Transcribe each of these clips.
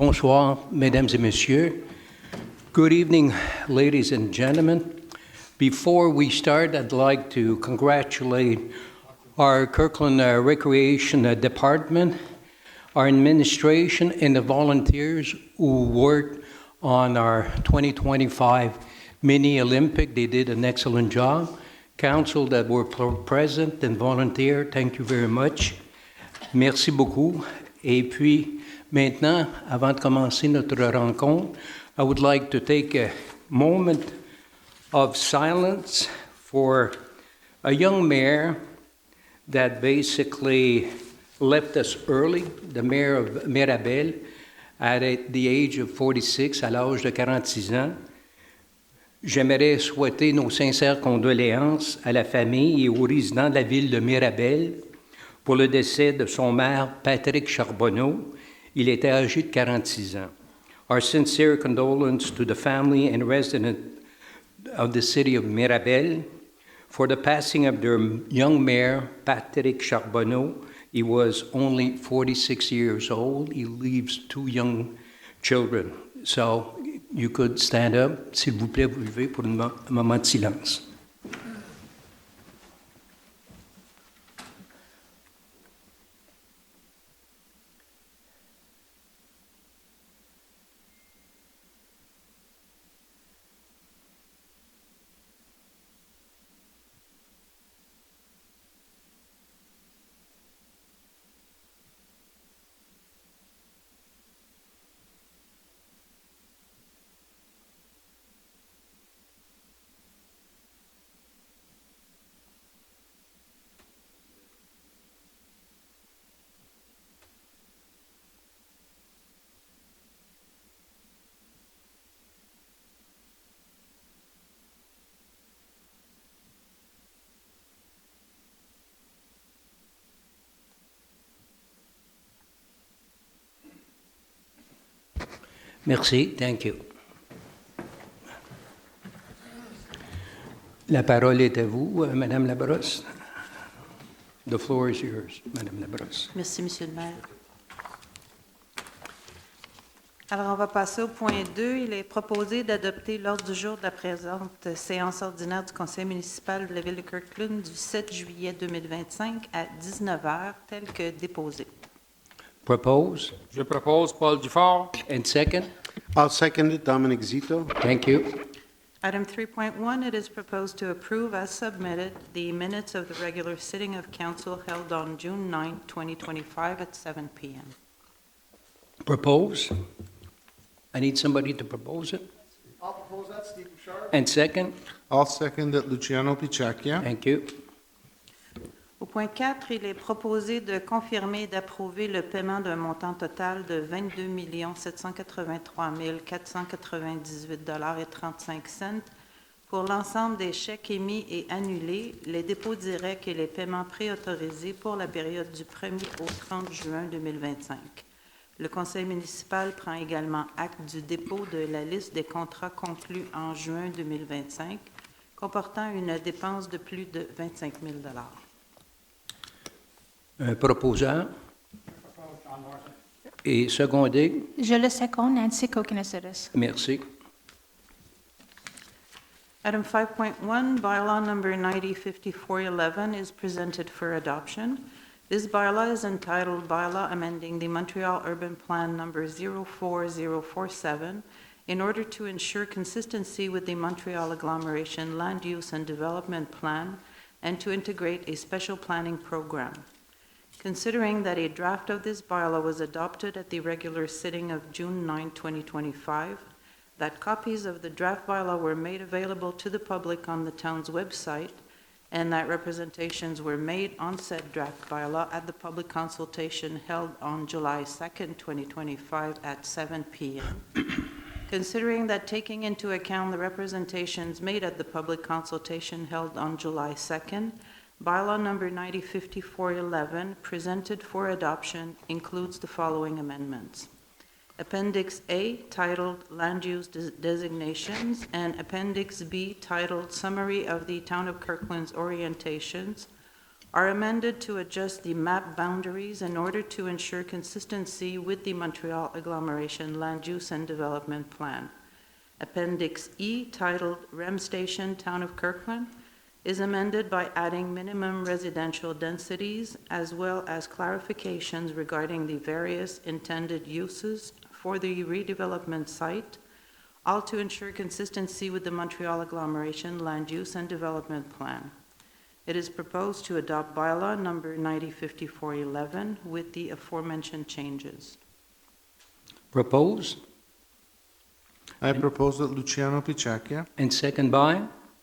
Bonsoir, mesdames et messieurs. Good evening, ladies and gentlemen. Before we start, I'd like to congratulate our Kirkland Recreation Department, our administration, and the volunteers who worked on our 2025 Mini Olympic. They did an excellent job. Council that were present and volunteer, thank you very much. Merci beaucoup. Et puis, maintenant, avant de commencer notre rencontre, I would like to take a moment of silence for a young mayor that basically left us early, the mayor of Mirabel, at the age of 46, à l'âge de 46 ans. J'aimerais souhaiter nos sincères condoléances à la famille et aux résidents de la ville de Mirabel pour le décès de son maire, Patrick Charbonneau. Il était âgé de 46 ans. Our sincere condolences to the family and residents of the city of Mirabel for the passing of their young mayor, Patrick Charbonneau. He was only 46 years old. He leaves 2 young children. So you could stand up, s'il vous plaît, vous levez pour un moment de silence. Merci, thank you. La parole est à vous, Madame Labrosse. The floor is yours, Madame Labrosse. Merci, Monsieur le maire. Alors, on va passer au point 2. Il est proposé d'adopter l'ordre du jour de la présente séance ordinaire du conseil municipal de la ville de Kirkland du 7 juillet 2025 à 19h, tel que déposé. Propose. Je propose Paul Dufort. And second? I'll second it, Dominic Zito. Thank you. Item 3.1, it is proposed to approve as submitted the minutes of the regular sitting of council held on June 9, 2025 at 7 p.m. Propose. I need somebody to propose it. I'll propose that, Steve Bouchard. And second? I'll second it, Luciano Picacchia. Thank you. Au point 4, il est proposé de confirmer et d'approuver le paiement d'un montant total de 22 783 498,35 $ pour l'ensemble des chèques émis et annulés, les dépôts directs et les paiements préautorisés pour la période du 1er au 30 juin 2025. Le conseil municipal prend également acte du dépôt de la liste des contrats conclus en juin 2025, comportant une dépense de plus de 25 000 $. Un proposant. Et secondé. Je le seconde, Nancy Kokinesitis. Merci. Item 5.1, bylaw number 905411 is presented for adoption. This bylaw is entitled Bylaw Amending the Montreal Urban Plan number 04047 in order to ensure consistency with the Montreal Agglomeration Land Use and Development Plan and to integrate a special planning program. Considering that a draft of this bylaw was adopted at the regular sitting of June 9, 2025, that copies of the draft bylaw were made available to the public on the town's website, and that representations were made on said draft bylaw at the public consultation held on July 2, 2025 at 7 p.m. Considering that taking into account the representations made at the public consultation held on July 2nd, bylaw number 905411 presented for adoption includes the following amendments. Appendix A, titled Land Use Designations, and Appendix B, titled Summary of the Town of Kirkland's Orientations, are amended to adjust the map boundaries in order to ensure consistency with the Montreal Agglomeration Land Use and Development Plan. Appendix E, titled REM Station, Town of Kirkland, is amended by adding minimum residential densities as well as clarifications regarding the various intended uses for the redevelopment site, all to ensure consistency with the Montreal Agglomeration Land Use and Development Plan. It is proposed to adopt bylaw number 905411 with the aforementioned changes. Propose I propose that Luciano Picecchia. and second by?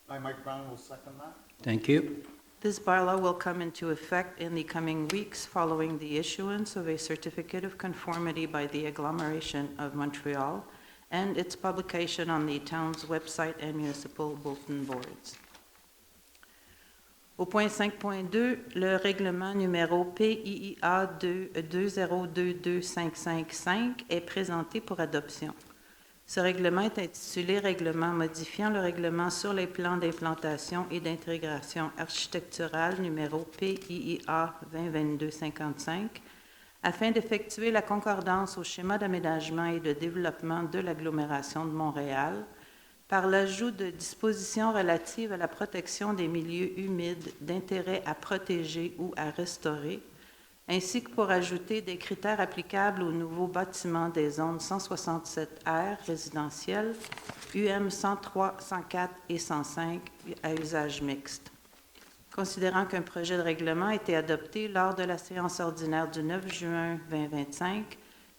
I, Mike Brown, will second that. Thank you. This bylaw will come into effect in the coming weeks following the issuance of a certificate of conformity by the Agglomeration of Montreal and its publication on the town's website and municipal bulletin boards. Au point 5.2, le règlement numéro PIIA 2022555 est présenté pour adoption. Ce règlement est intitulé « Règlement modifiant le règlement sur les plans d'implantation et d'intégration architecturale numéro PIIA 2022-55 » afin d'effectuer la concordance au schéma d'aménagement et de développement de l'agglomération de Montréal par l'ajout de dispositions relatives à la protection des milieux humides d'intérêt à protéger ou à restaurer, ainsi que pour ajouter des critères applicables aux nouveaux bâtiments des zones 167R résidentielles, UM 103, 104 et 105 à usage mixte. Considérant qu'un projet de règlement a été adopté lors de la séance ordinaire du 9 juin 2025,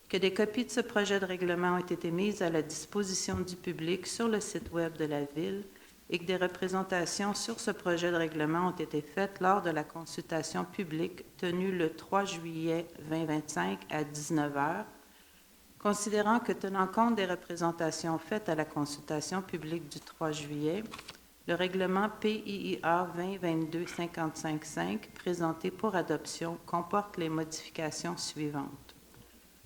que des copies de ce projet de règlement ont été mises à la disposition du public sur le site Web de la Ville et que des représentations sur ce projet de règlement ont été faites lors de la consultation publique tenue le 3 juillet 2025 à 19h. Considérant que, tenant compte des représentations faites à la consultation publique du 3 juillet, le règlement PIIA 2022-55-5 présenté pour adoption comporte les modifications suivantes.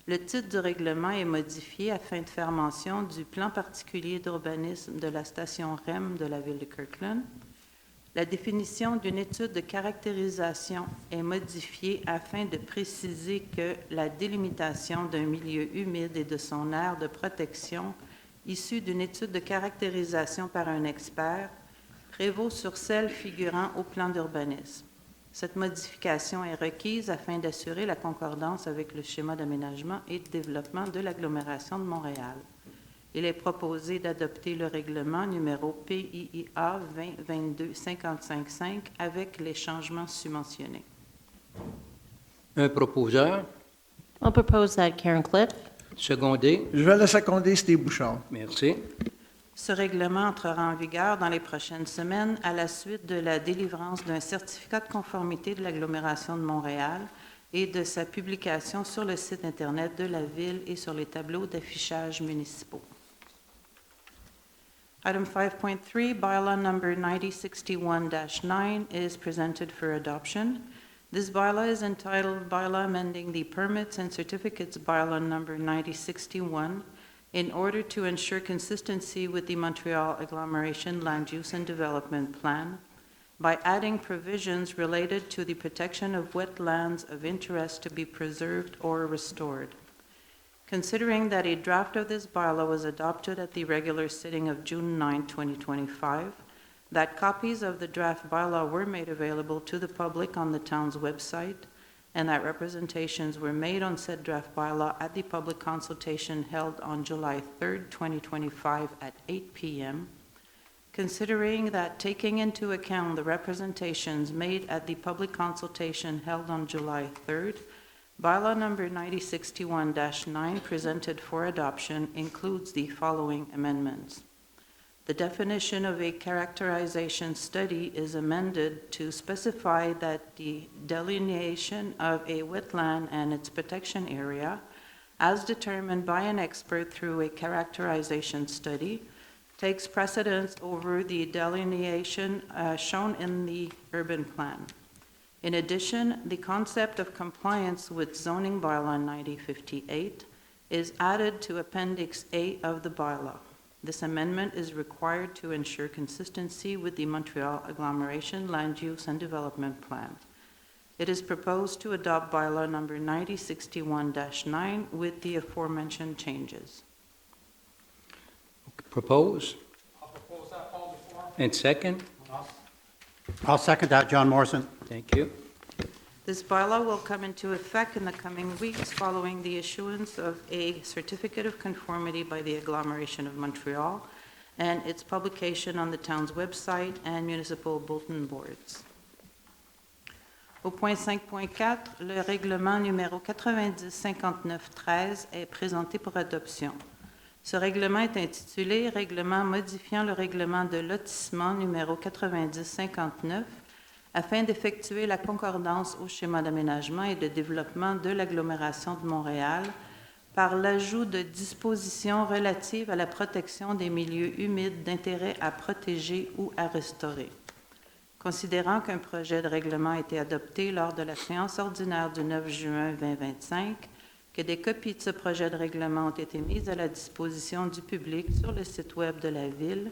Le titre du règlement est modifié afin de faire mention du plan particulier d'urbanisme de la station REM de la ville de Kirkland. La définition d'une étude de caractérisation est modifiée afin de préciser que la délimitation d'un milieu humide et de son aire de protection issue d'une étude de caractérisation par un expert prévaut sur celle figurant au plan d'urbanisme. Cette modification est requise afin d'assurer la concordance avec le schéma d'aménagement et de développement de l'agglomération de Montréal. Il est proposé d'adopter le règlement numéro PIIA 2022-55-5 avec les changements submentionnés. Un proposeur, I'll propose that Karen Cliff. secondé. Je vais le seconder, Steve Bouchard. Merci. Ce règlement entrera en vigueur dans les prochaines semaines à la suite de la délivrance d'un certificat de conformité de l'agglomération de Montréal et de sa publication sur le site Internet de la Ville et sur les tableaux d'affichage municipaux. Item 5.3, bylaw number 9061-9 is presented for adoption. This bylaw is entitled Bylaw Amending the Permits and Certificates Bylaw number 9061 in order to ensure consistency with the Montreal Agglomeration Land Use and Development Plan by adding provisions related to the protection of wetlands of interest to be preserved or restored. Considering that a draft of this bylaw was adopted at the regular sitting of June 9, 2025, that copies of the draft bylaw were made available to the public on the town's website, and that representations were made on said draft bylaw at the public consultation held on July 3, 2025 at 8 p.m., considering that taking into account the representations made at the public consultation held on July 3rd, bylaw number 9061-9 presented for adoption includes the following amendments. The definition of a characterization study is amended to specify that the delineation of a wetland and its protection area, as determined by an expert through a characterization study, takes precedence over the delineation shown in the urban plan. In addition, the concept of compliance with zoning bylaw 9058 is added to Appendix A of the bylaw. This amendment is required to ensure consistency with the Montreal Agglomeration Land Use and Development Plan. It is proposed to adopt bylaw number 9061-9 with the aforementioned changes. Propose? I'll propose that, Paul Dufaur. And second? I'll second that, John Morrison. Thank you. This bylaw will come into effect in the coming weeks following the issuance of a certificate of conformity by the agglomeration of Montreal and its publication on the town's website and municipal bulletin boards. Au point 5.4, le règlement numéro 9059-13 est présenté pour adoption. Ce règlement est intitulé « Règlement modifiant le règlement de lotissement numéro 9059 afin d'effectuer la concordance au schéma d'aménagement et de développement de l'agglomération de Montréal par l'ajout de dispositions relatives à la protection des milieux humides d'intérêt à protéger ou à restaurer. Considérant qu'un projet de règlement a été adopté lors de la séance ordinaire du 9 juin 2025, que des copies de ce projet de règlement ont été mises à la disposition du public sur le site Web de la Ville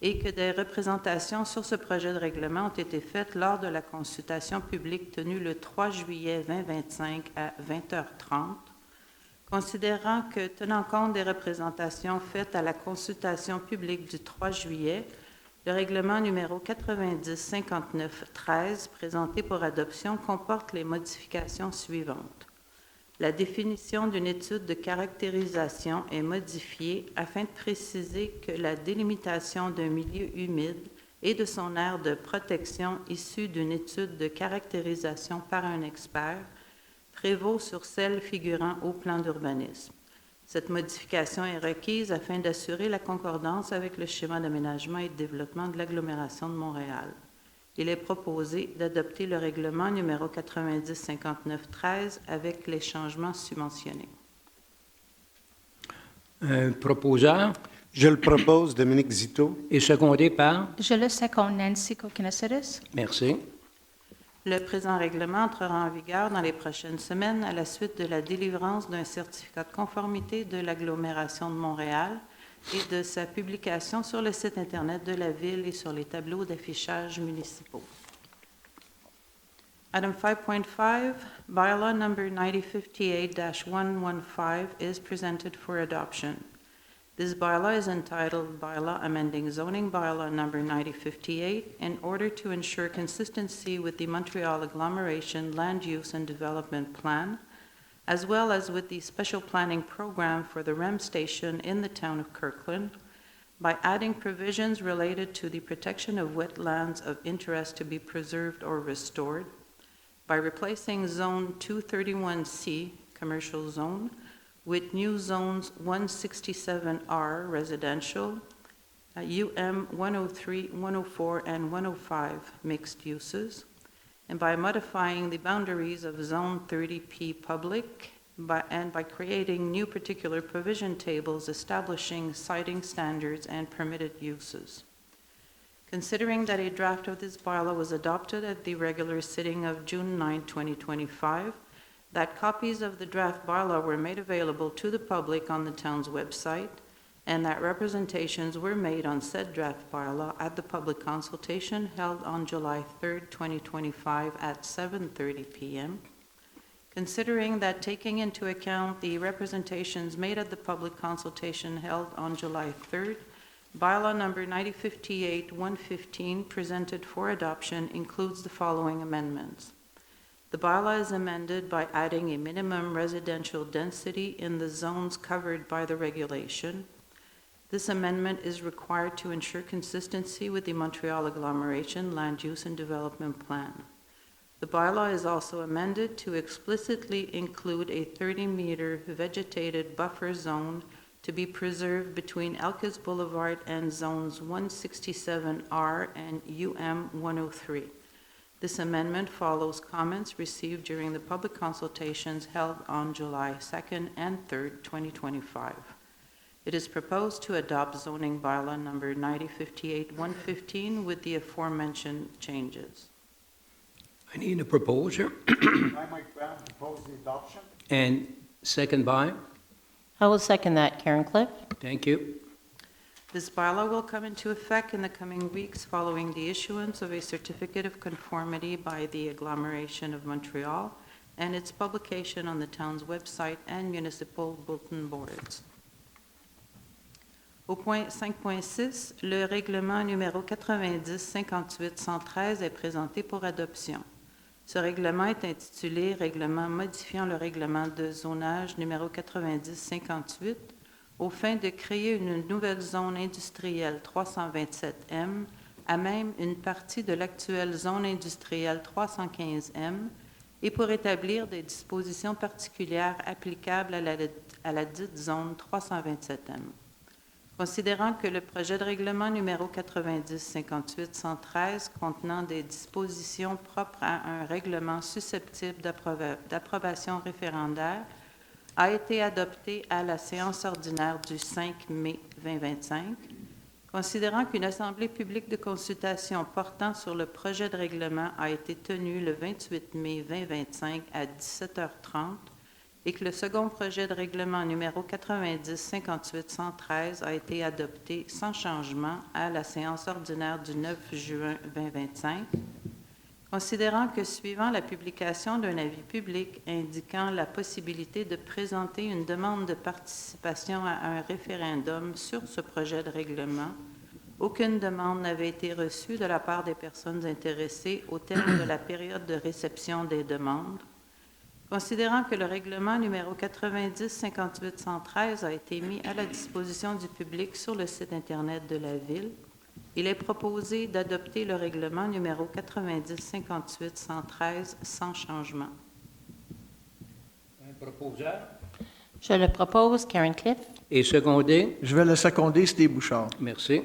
et que des représentations sur ce projet de règlement ont été faites lors de la consultation publique tenue le 3 juillet 2025 à 20h30, considérant que, tenant compte des représentations faites à la consultation publique du 3 juillet, le règlement numéro 9059-13 présenté pour adoption comporte les modifications suivantes. La définition d'une étude de caractérisation est modifiée afin de préciser que la délimitation d'un milieu humide et de son aire de protection issue d'une étude de caractérisation par un expert prévaut sur celle figurant au plan d'urbanisme. Cette modification est requise afin d'assurer la concordance avec le schéma d'aménagement et de développement de l'agglomération de Montréal. Il est proposé d'adopter le règlement numéro 9059-13 avec les changements submentionnés. Un proposeur Je le propose, Dominique Zito. et secondé par? Je le seconde, Nancy Kokinesides. Merci. Le présent règlement entrera en vigueur dans les prochaines semaines à la suite de la délivrance d'un certificat de conformité de l'agglomération de Montréal et de sa publication sur le site Internet de la Ville et sur les tableaux d'affichage municipaux. Item 5.5, Bylaw Number 9058-115 is presented for adoption. This bylaw is entitled Bylaw Amending Zoning Bylaw Number 9058 in order to ensure consistency with the Montreal Agglomeration Land Use and Development Plan, as well as with the Special Planning Program for the REM station in the town of Kirkland, by adding provisions related to the protection of wetlands of interest to be preserved or restored, by replacing Zone 231C, Commercial Zone, with new zones 167R residential, UM 103, 104, and 105 mixed uses, and by modifying the boundaries of Zone 30P public, and by creating new particular provision tables establishing siting standards and permitted uses. Considering that a draft of this bylaw was adopted at the regular sitting of June 9, 2025, that copies of the draft bylaw were made available to the public on the town's website, and that representations were made on said draft bylaw at the public consultation held on July 3, 2025 at 7:30 p.m. Considering that taking into account the representations made at the public consultation held on July 3rd, bylaw number 9058-115 presented for adoption includes the following amendments. The bylaw is amended by adding a minimum residential density in the zones covered by the regulation. This amendment is required to ensure consistency with the Montreal Agglomeration Land Use and Development Plan. The bylaw is also amended to explicitly include a 30-meter vegetated buffer zone to be preserved between Elkis Boulevard and Zones 167R and UM 103. This amendment follows comments received during the public consultations held on July 2nd and 3rd, 2025. It is proposed to adopt zoning bylaw number 9058-115 with the aforementioned changes. I need a proposer I, Mike Brown, propose the adoption. and second by? I will second that, Karen Cliff. Thank you. This bylaw will come into effect in the coming weeks following the issuance of a certificate of conformity by the agglomeration of Montreal and its publication on the town's website and municipal bulletin boards. Au point 5.6, le règlement numéro 90-58-113 est présenté pour adoption. Ce règlement est intitulé « Règlement modifiant le règlement de zonage numéro 90-58 aux fins de créer une nouvelle zone industrielle 327M à même une partie de l'actuelle zone industrielle 315M et pour établir des dispositions particulières applicables à la dite zone 327M. Considérant que le projet de règlement numéro 90-58-113 contenant des dispositions propres à un règlement susceptible d'approbation référendaire a été adopté à la séance ordinaire du 5 mai 2025, considérant qu'une assemblée publique de consultation portant sur le projet de règlement a été tenue le 28 mai 2025 à 17h30 et que le second projet de règlement numéro 90-58-113 a été adopté sans changement à la séance ordinaire du 9 juin 2025, considérant que suivant la publication d'un avis public indiquant la possibilité de présenter une demande de participation à un référendum sur ce projet de règlement, aucune demande n'avait été reçue de la part des personnes intéressées au terme de la période de réception des demandes. Considérant que le règlement numéro 90-58-113 a été mis à la disposition du public sur le site Internet de la Ville, il est proposé d'adopter le règlement numéro 90-58-113 sans changement. Un proposeur. Je le propose, Karen Cliff. Et secondé. Je vais le seconder, Steve Bouchard. Merci.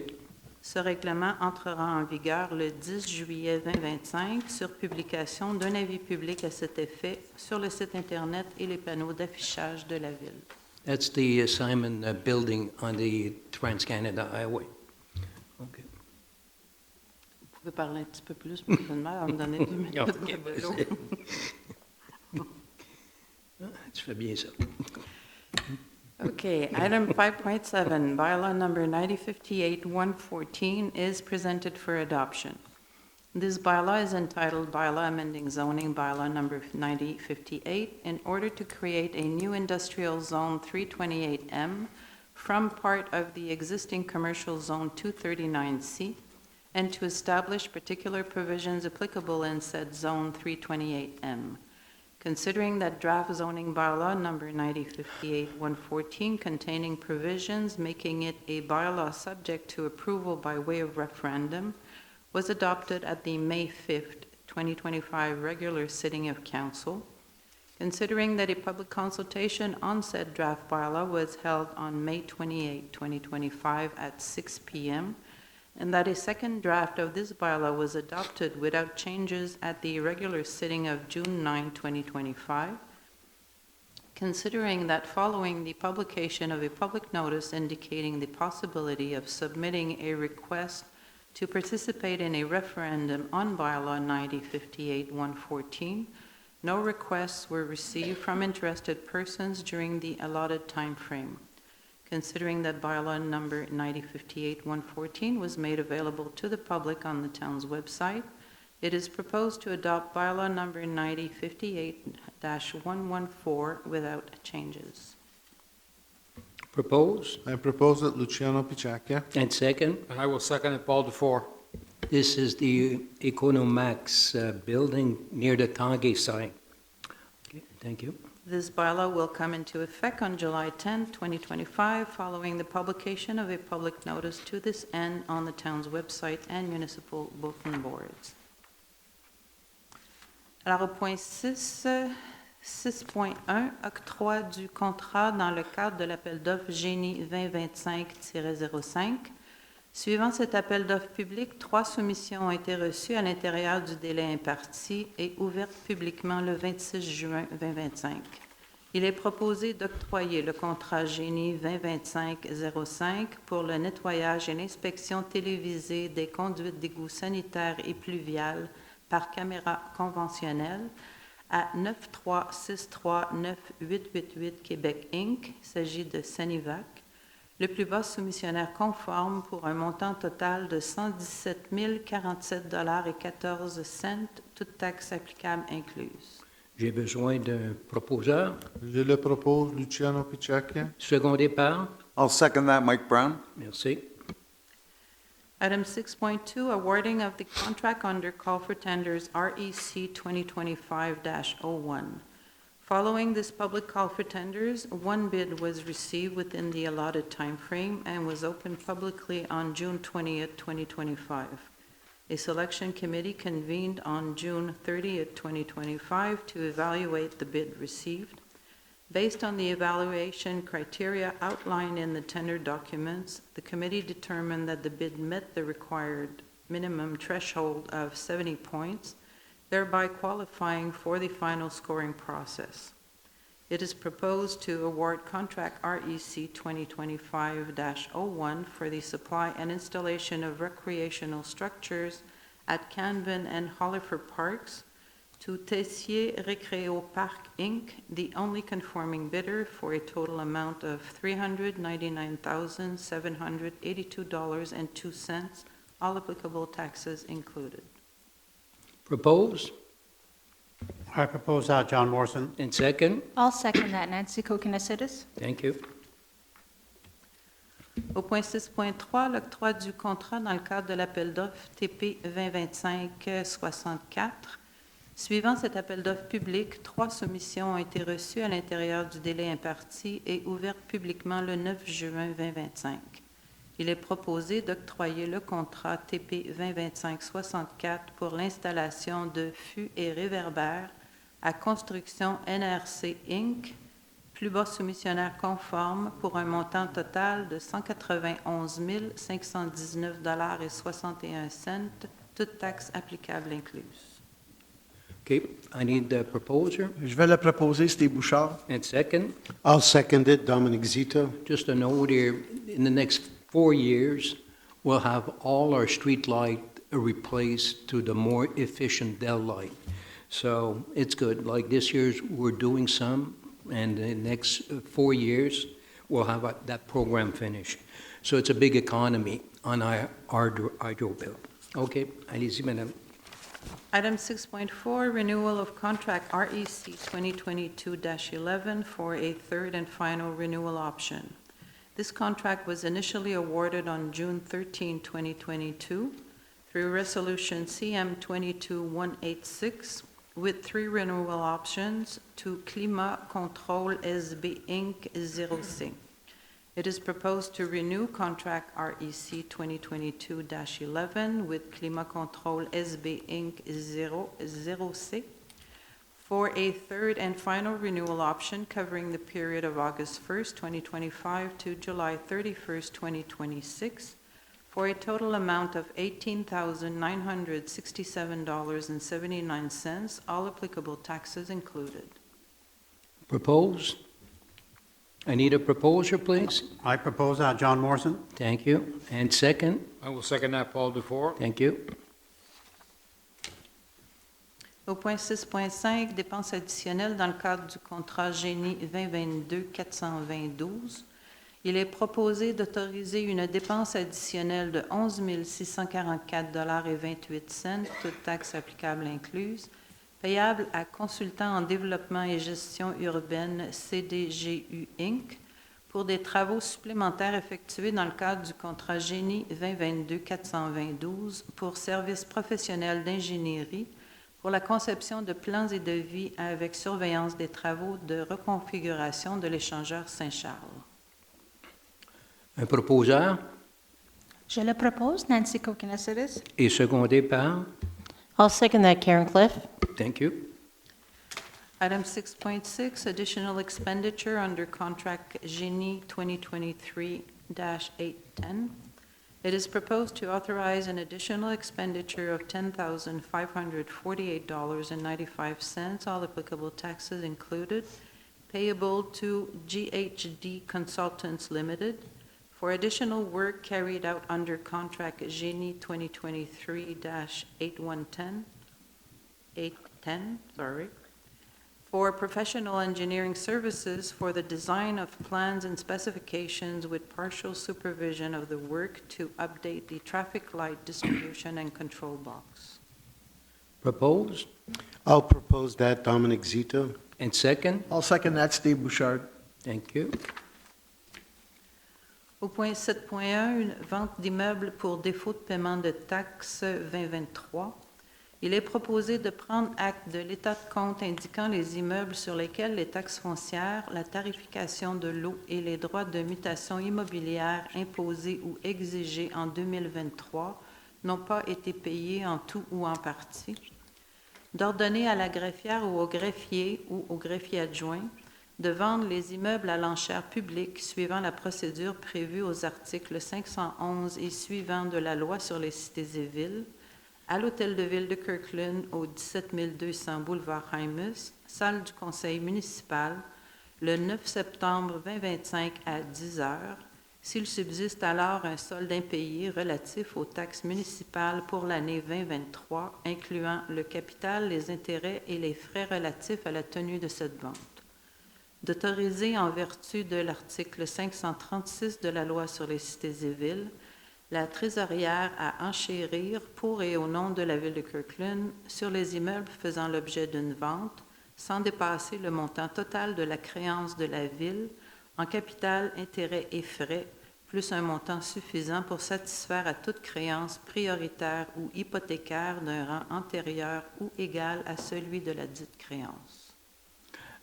Ce règlement entrera en vigueur le 10 juillet 2025 sur publication d'un avis public à cet effet sur le site Internet et les panneaux d'affichage de la Ville. That's the Simon building on the Trans-Canada Highway. Okay. Vous pouvez parler un petit peu plus, pour me donner 2 minutes de vélo. Tu fais bien ça. Okay, item 5.7, bylaw number 9058-114 is presented for adoption. This bylaw is entitled Bylaw Amending Zoning Bylaw number 9058 in order to create a new industrial zone 328M from part of the existing commercial zone 239C and to establish particular provisions applicable in said zone 328M. Considering that draft zoning bylaw number 9058-114 containing provisions making it a bylaw subject to approval by way of referendum was adopted at the May 5th, 2025 regular sitting of council, considering that a public consultation on said draft bylaw was held on May 28, 2025 at 6 p.m., and that a second draft of this bylaw was adopted without changes at the regular sitting of June 9, 2025, considering that following the publication of a public notice indicating the possibility of submitting a request to participate in a referendum on bylaw 9058-114, no requests were received from interested persons during the allotted time frame. Considering that bylaw number 9058-114 was made available to the public on the town's website, it is proposed to adopt bylaw number 9058-114 without changes. Propose. I propose that Luciano Picciacchia. And second. And I will second it, Paul DeFore. This is the Economax building near the Tanguay site. Okay, thank you. This bylaw will come into effect on July 10, 2025, following the publication of a public notice to this end on the town's website and municipal bulletin boards. Alors, au point 6, 6.1, octroi du contrat dans le cadre de l'appel d'offres Génie 2025-05. Suivant cet appel d'offres public, 3 soumissions ont été reçues à l'intérieur du délai imparti et ouvertes publiquement le 26 juin 2025. Il est proposé d'octroyer le contrat Génie 2025-05 pour le nettoyage et l'inspection télévisée des conduites d'égouts sanitaires et pluviales par caméra conventionnelle à 9363988 Québec Inc. Il s'agit de Sanivac. le plus bas soumissionnaire conforme pour un montant total de 117 047,14 $, toutes taxes applicables incluses. J'ai besoin d'un proposeur, Je le propose Luciano Picciacchia. secondé par. I'll second that, Mike Brown. Merci. Item 6.2, awarding of the contract under call for tenders REC 2025-01. Following this public call for tenders, one bid was received within the allotted timeframe and was opened publicly on June 20th, 2025. A selection committee convened on June 30th, 2025 to evaluate the bid received. Based on the evaluation criteria outlined in the tender documents, the committee determined that the bid met the required minimum threshold of 70 points, thereby qualifying for the final scoring process. It is proposed to award contract REC 2025-01 for the supply and installation of recreational structures at Canvin and Hollifer Parks to Tessier Récréo Park, Inc., the only conforming bidder, for a total amount of $399,782.02, all applicable taxes included. Propose, I propose John Morrison. and second. I'll second that. Nancy Kokonasidis. Thank you. Au point 6.3, l'octroi du contrat dans le cadre de l'appel d'offres TP 2025-64. Suivant cet appel d'offres public, 3 soumissions ont été reçues à l'intérieur du délai imparti et ouvertes publiquement le 9 juin 2025. Il est proposé d'octroyer le contrat TP 2025-64 pour l'installation de fûts et réverbères à Construction NRC Inc., plus bas soumissionnaire conforme, pour un montant total de 191 519,61 $, toutes taxes applicables incluses. Okay, I need the proposer Je vais le proposer Steve Bouchard. and second. I'll second it, Dominic Zito. Just a note here, in the next 4 years, we'll have all our street light replaced to the more efficient Dell light. So it's good. Like this year's, we're doing some, and the next 4 years, we'll have that program finished. So it's a big economy on our hydro bill. Okay, allez-y, madame. Item 6.4, renewal of contract REC 2022-11 for a third and final renewal option. This contract was initially awarded on June 13, 2022 through Resolution CM 22186 with 3 renewal options to Climat Contrôle SB Inc. 0C. It is proposed to renew contract REC 2022-11 with Climat Contrôle SB Inc. 0C for a third and final renewal option covering the period of August 1st, 2025 to July 31st, 2026 for a total amount of $18,967.79, all applicable taxes included. Propose. I need a proposer, please. I propose John Morrison. Thank you. And second. I will second that, Paul Dufour. Thank you. Au point 6.5, dépenses additionnelles dans le cadre du contrat Génie 2022-420-12, il est proposé d'autoriser une dépense additionnelle de 11 644,28 $, toutes taxes applicables incluses, payable à Consultant en développement et gestion urbaine CDGU Inc. pour des travaux supplémentaires effectués dans le cadre du contrat Génie 2022-420-12 pour services professionnels d'ingénierie pour la conception de plans et devis avec surveillance des travaux de reconfiguration de l'échangeur Saint-Charles. Un proposeur Je le propose. Nancy Kokonasidis. et secondé par. I'll second that, Karen Cliff. Thank you. Item 6.6, additional expenditure under contract Génie 2023-810. It is proposed to authorize an additional expenditure of $10,548.95, all applicable taxes included, payable to GHD Consultants Limited for additional work carried out under contract Génie 2023-810, for professional engineering services for the design of plans and specifications with partial supervision of the work to update the traffic light distribution and control box. Proposed? I'll propose that, Dominic Zito. And second? I'll second that, Steve Bouchard. Thank you. Au point 7.1, une vente d'immeubles pour défaut de paiement de taxes 2023. Il est proposé de prendre acte de l'état de compte indiquant les immeubles sur lesquels les taxes foncières, la tarification de l'eau et les droits de mutation immobilière imposés ou exigés en 2023 n'ont pas été payés en tout ou en partie. D'ordonner à la greffière ou au greffier adjoint de vendre les immeubles à l'enchère publique suivant la procédure prévue aux articles 511 et suivants de la loi sur les cités et villes, à l'Hôtel de Ville de Kirkland, au 17 200 boulevard Hymus, salle du conseil municipal, le 9 septembre 2025 à 10 heures, s'il subsiste alors un solde impayé relatif aux taxes municipales pour l'année 2023, incluant le capital, les intérêts et les frais relatifs à la tenue de cette vente. D'autoriser en vertu de l'article 536 de la loi sur les cités et villes, la trésorière à enchérir pour et au nom de la Ville de Kirkland sur les immeubles faisant l'objet d'une vente, sans dépasser le montant total de la créance de la Ville en capital, intérêts et frais, plus un montant suffisant pour satisfaire à toute créance prioritaire ou hypothécaire d'un rang antérieur ou égal à celui de la dite créance.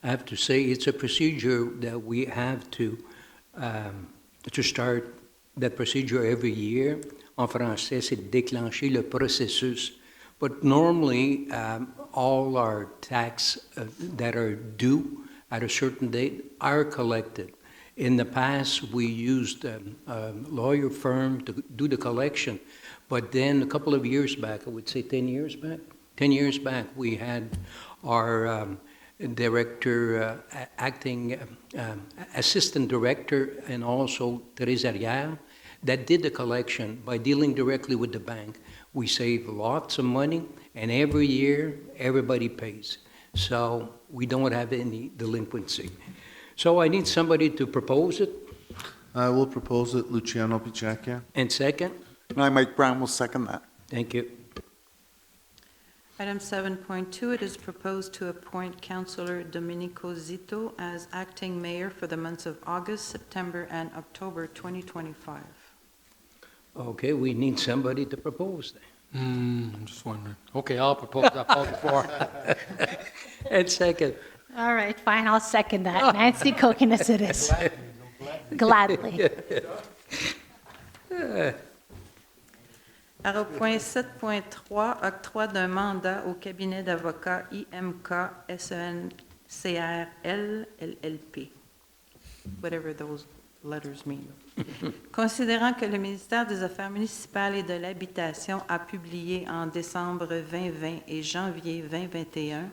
I have to say, it's a procedure that we have to start that procedure every year. En français, c'est de déclencher le processus. But normally, all our tax that are due at a certain date are collected. In the past, we used a lawyer firm to do the collection, but then a couple of years back, I would say 10 years back, we had our director, acting assistant director, and also trésorière that did the collection by dealing directly with the bank. We save lots of money, and every year, everybody pays. So we don't have any delinquency. So I need somebody to propose it. I will propose it, Luciano Picacchia. And second? And I, Mike Brown, will second that. Thank you. Item 7.2, it is proposed to appoint Councilor Domenico Zito as acting mayor for the months of August, September, and October 2025. Okay, we need somebody to propose that. I'm just wondering. Okay, I'll propose that Paul before. And second? All right, fine, I'll second that. Nancy Kokinesides. Gladly. Alors, point 7.3, octroi d'un mandat au cabinet d'avocats IMK SENCRL LLP. Whatever those letters mean. Considérant que le ministère des Affaires municipales et de l'Habitation a publié en décembre 2020 et janvier 2021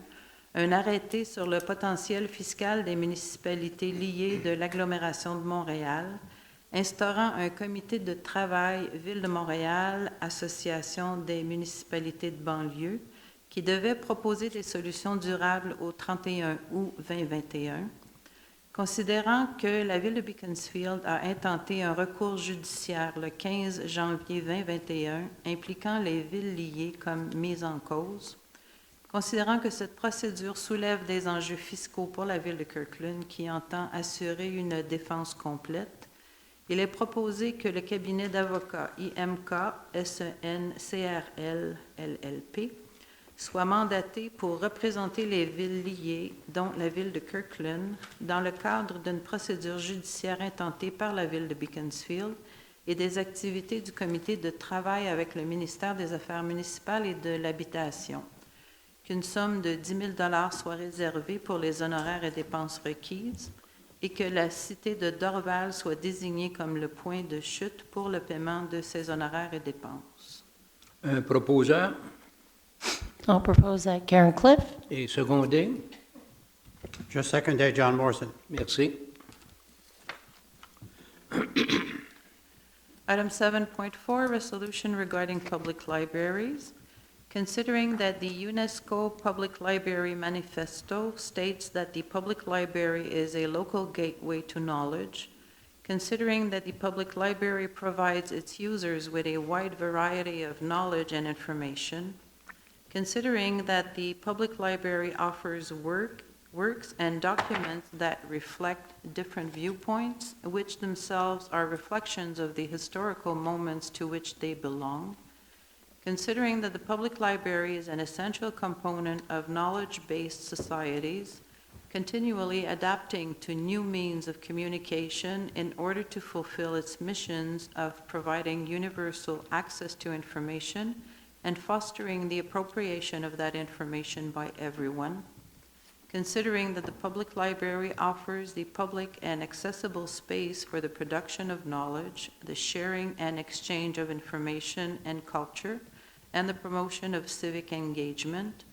un arrêté sur le potentiel fiscal des municipalités liées de l'agglomération de Montréal, instaurant un comité de travail Ville de Montréal, Association des municipalités de banlieue, qui devait proposer des solutions durables au 31 août 2021. Considérant que la Ville de Beaconsfield a intenté un recours judiciaire le 15 janvier 2021 impliquant les villes liées comme mises en cause, considérant que cette procédure soulève des enjeux fiscaux pour la Ville de Kirkland qui entend assurer une défense complète, il est proposé que le cabinet d'avocats IMK SENCRL LLP soit mandaté pour représenter les villes liées, dont la Ville de Kirkland, dans le cadre d'une procédure judiciaire intentée par la Ville de Beaconsfield et des activités du comité de travail avec le ministère des Affaires municipales et de l'Habitation. Qu'une somme de 10 000 soit réservée pour les honoraires et dépenses requises et que la cité de Dorval soit désignée comme le point de chute pour le paiement de ces honoraires et dépenses. Un proposeur I'll propose that, Karen Cliff. et secondé. Je secondais John Morrison. Merci. Item 7.4, resolution regarding public libraries. Considering that the UNESCO Public Library Manifesto states that the public library is a local gateway to knowledge, considering that the public library provides its users with a wide variety of knowledge and information, considering that the public library offers works and documents that reflect different viewpoints, which themselves are reflections of the historical moments to which they belong, considering that the public library is an essential component of knowledge-based societies, continually adapting to new means of communication in order to fulfill its missions of providing universal access to information and fostering the appropriation of that information by everyone, considering that the public library offers the public and accessible space for the production of knowledge, the sharing and exchange of information and culture, and the promotion of civic engagement,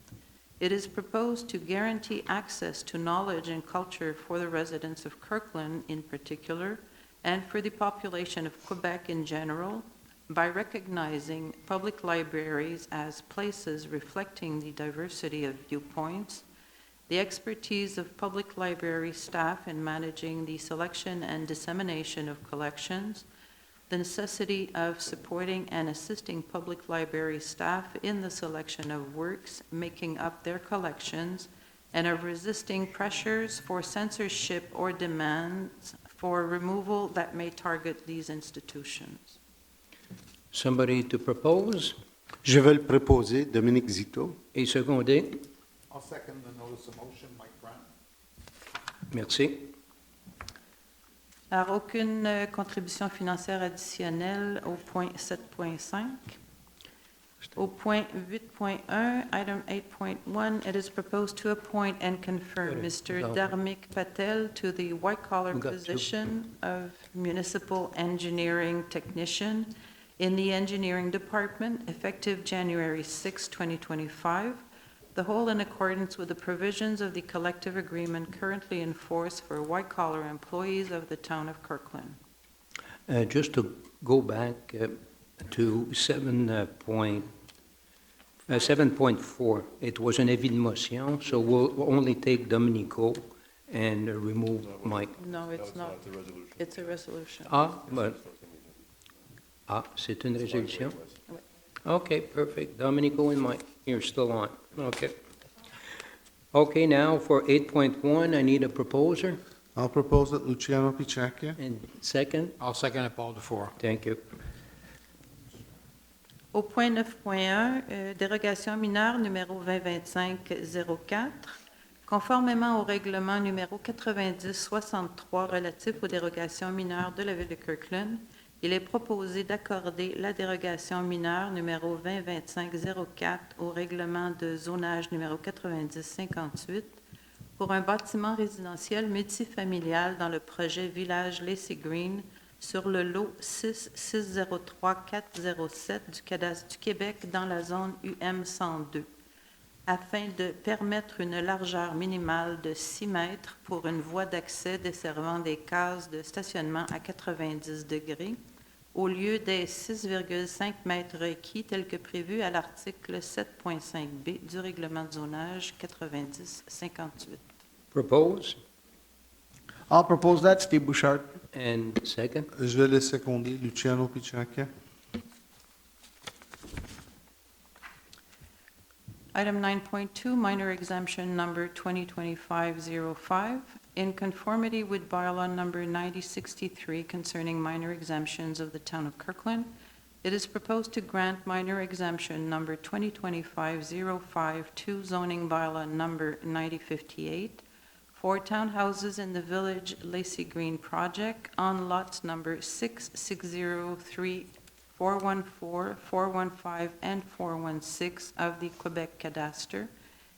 it is proposed to guarantee access to knowledge and culture for the residents of Kirkland in particular, and for the population of Quebec in general, by recognizing public libraries as places reflecting the diversity of viewpoints, the expertise of public library staff in managing the selection and dissemination of collections, the necessity of supporting and assisting public library staff in the selection of works making up their collections, and of resisting pressures for censorship or demands for removal that may target these institutions. Somebody to propose Je vais le proposer, Dominique Zito. et seconder? I'll second the notice of motion, Mike Brown. Merci. Alors, aucune contribution financière additionnelle au point 7.5. Au point 8.1, item 8.1, it is proposed to appoint and confirm Mr. Dharmik Patel to the white-collar We got two. position of municipal engineering technician in the engineering department effective January 6, 2025, the whole in accordance with the provisions of the collective agreement currently in force for white-collar employees of the town of Kirkland. Just to go back to 7.4, it was an avis de motion, so we'll only take Domenico and remove Mike. No, it's not. It's a resolution. C'est une résolution? Oui. Okay, perfect. Domenico and Mike, you're still on. Okay. Okay, now for 8.1, I need a proposer. I'll propose that Luciano Picacchia. And second, I'll second it, Paul DeFore. thank you. Au point 9.1, dérogation mineure numéro 2025-04, conformément au règlement numéro 90-63 relatif aux dérogations mineures de la ville de Kirkland, il est proposé d'accorder la dérogation mineure numéro 2025-04 au règlement de zonage numéro 90-58 pour un bâtiment résidentiel multifamilial dans le projet Village Lacy Green sur le lot 6603407 du cadastre du Québec dans la zone UM 102, afin de permettre une largeur minimale de 6 mètres pour une voie d'accès desservant des cases de stationnement à 90 degrés, au lieu des 6,5 mètres requis tels que prévu à l'article 7.5b du règlement de zonage 90-58. Propose I'll propose that, Steve Bouchard. and second. Je vais le seconder, Luciano Picacchia. Item 9.2, minor exemption number 2025-05, in conformity with bylaw number 9063 concerning minor exemptions of the town of Kirkland, it is proposed to grant minor exemption number 2025-05 to zoning bylaw number 9058 for townhouses in the Village Lacy Green project on lots number 6603, 414, 415, and 416 of the Quebec Cadastre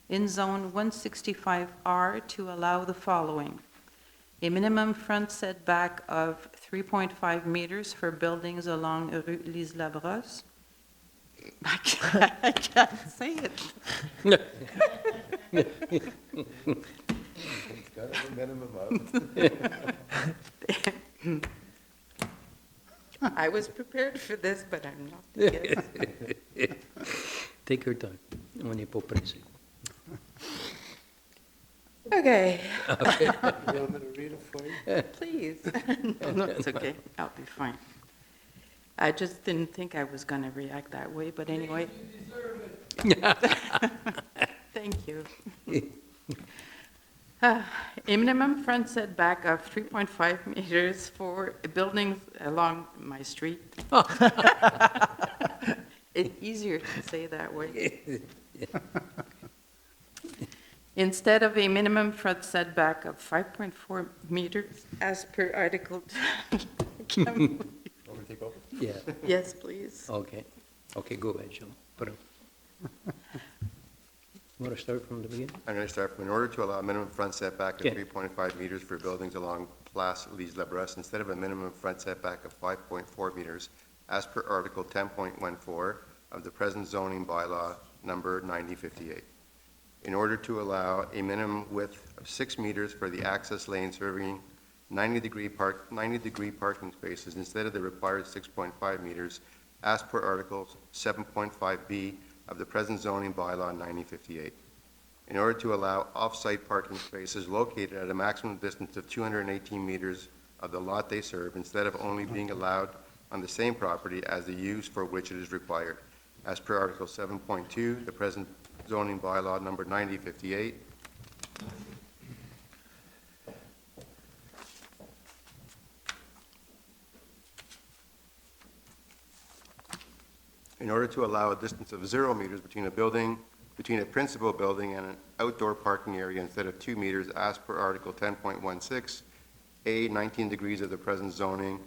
in Zone 165R to allow the following: a minimum front setback of 3.5 meters for buildings along Rue Lise-Labrosse. I can't say it. I was prepared for this, but I'm not. Yes. Take your time. On n'est pas pressé. Okay, You want me to read it for you? please. No, it's okay. I'll be fine. I just didn't think I was going to react that way, but anyway. Thank you. A minimum front setback of 3.5 meters for buildings along my street. It's easier to say that way. Instead of a minimum front setback of 5.4 meters as per Article. Yeah, Yes, please. okay. Okay, go ahead, Sean. Put it. You want to start from the beginning? I'm going to start from, in order to allow a minimum front setback of Okay. 3.5 meters for buildings along Place Lise Labres instead of a minimum front setback of 5.4 meters as per Article 10.14 of the present zoning bylaw number 9058. In order to allow a minimum width of 6 meters for the access lane serving 90-degree parking spaces instead of the required 6.5 meters as per Article 7.5B of the present zoning bylaw 9058. In order to allow off-site parking spaces located at a maximum distance of 218 meters of the lot they serve instead of only being allowed on the same property as the use for which it is required, as per Article 7.2, the present zoning bylaw number 9058. In order to allow a distance of 0 meters between a principal building and an outdoor parking area instead of 2 meters as per Article 10.16, A, 19 degrees of the present zoning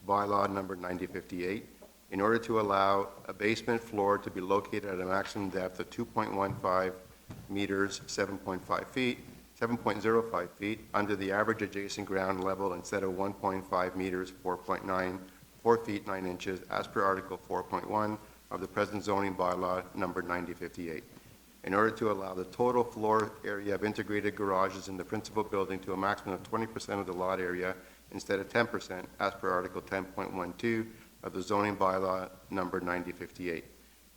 bylaw number 9058. In order to allow a basement floor to be located at a maximum depth of 2.15 meters, 7.05 feet, under the average adjacent ground level instead of 1.5 meters, 4 feet 9 inches, as per Article 4.1 of the present zoning bylaw number 9058. In order to allow the total floor area of integrated garages in the principal building to a maximum of 20% of the lot area instead of 10%, as per Article 10.12 of the zoning bylaw number 9058.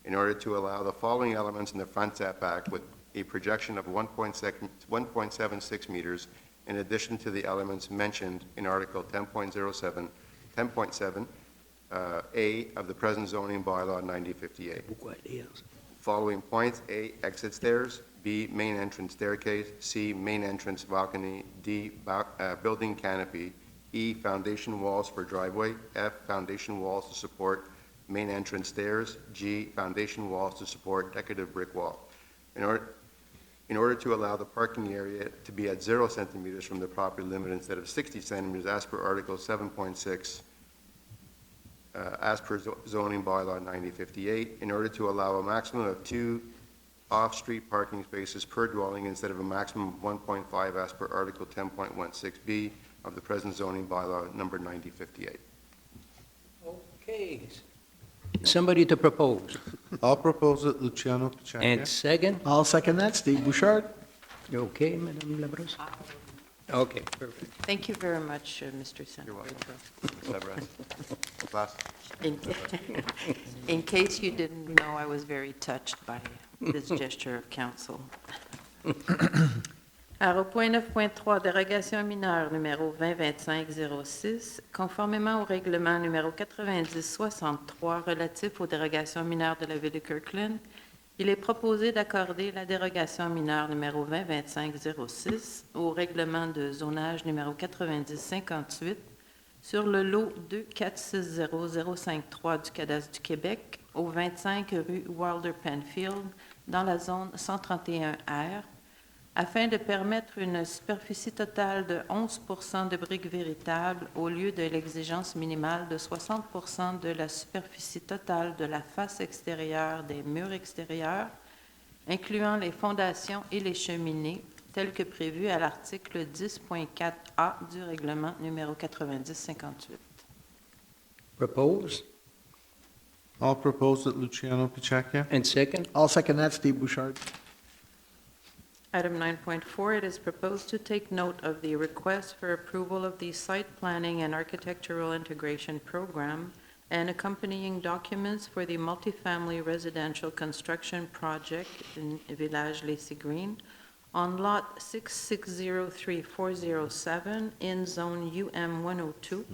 In order to allow the following elements in the front setback with a projection of 1.76 meters in addition to the elements mentioned in Article 10.7 A of the present zoning bylaw 9058. Following points: A, exit stairs; B, main entrance staircase; C, main entrance balcony; D, building canopy; E, foundation walls for driveway; F, foundation walls to support main entrance stairs; G, foundation walls to support decorative brick wall. In order to allow the parking area to be at 0 centimeters from the property limit instead of 60 centimeters as per Article 7.6, as per zoning bylaw 9058, in order to allow a maximum of 2 off-street parking spaces per dwelling instead of a maximum of 1.5 as per Article 10.16B of the present zoning bylaw number 9058. Okay. Somebody to propose. I'll propose it, Luciano And Pachackia. second? I'll second that, Steve Bouchard. Okay, Madame Labros? Okay, perfect. Thank you very much, Mr. You're welcome. Senator. Class. In case you didn't know, I was very touched by this gesture of council. Alors, point 9.3, dérogation mineure numéro 2025-06, conformément au règlement numéro 90-63 relatif aux dérogations mineures de la ville de Kirkland, il est proposé d'accorder la dérogation mineure numéro 2025-06 au règlement de zonage numéro 90-58 sur le lot 2460053 du cadastre du Québec au 25 rue Wilder Penfield dans la zone 131R afin de permettre une superficie totale de 11 % de briques véritables au lieu de l'exigence minimale de 60 % de la superficie totale de la face extérieure des murs extérieurs, incluant les fondations et les cheminées, tel que prévu à l'article 10.4A du règlement numéro 9058. Propose. I'll propose it, Luciano Pachackia. And second? I'll second that, Steve Bouchard. Item 9.4, it is proposed to take note of the request for approval of the Site Planning and Architectural Integration Program and accompanying documents for the multifamily residential construction project in Village Lacy Green on Lot 6603407 in Zone UM 102,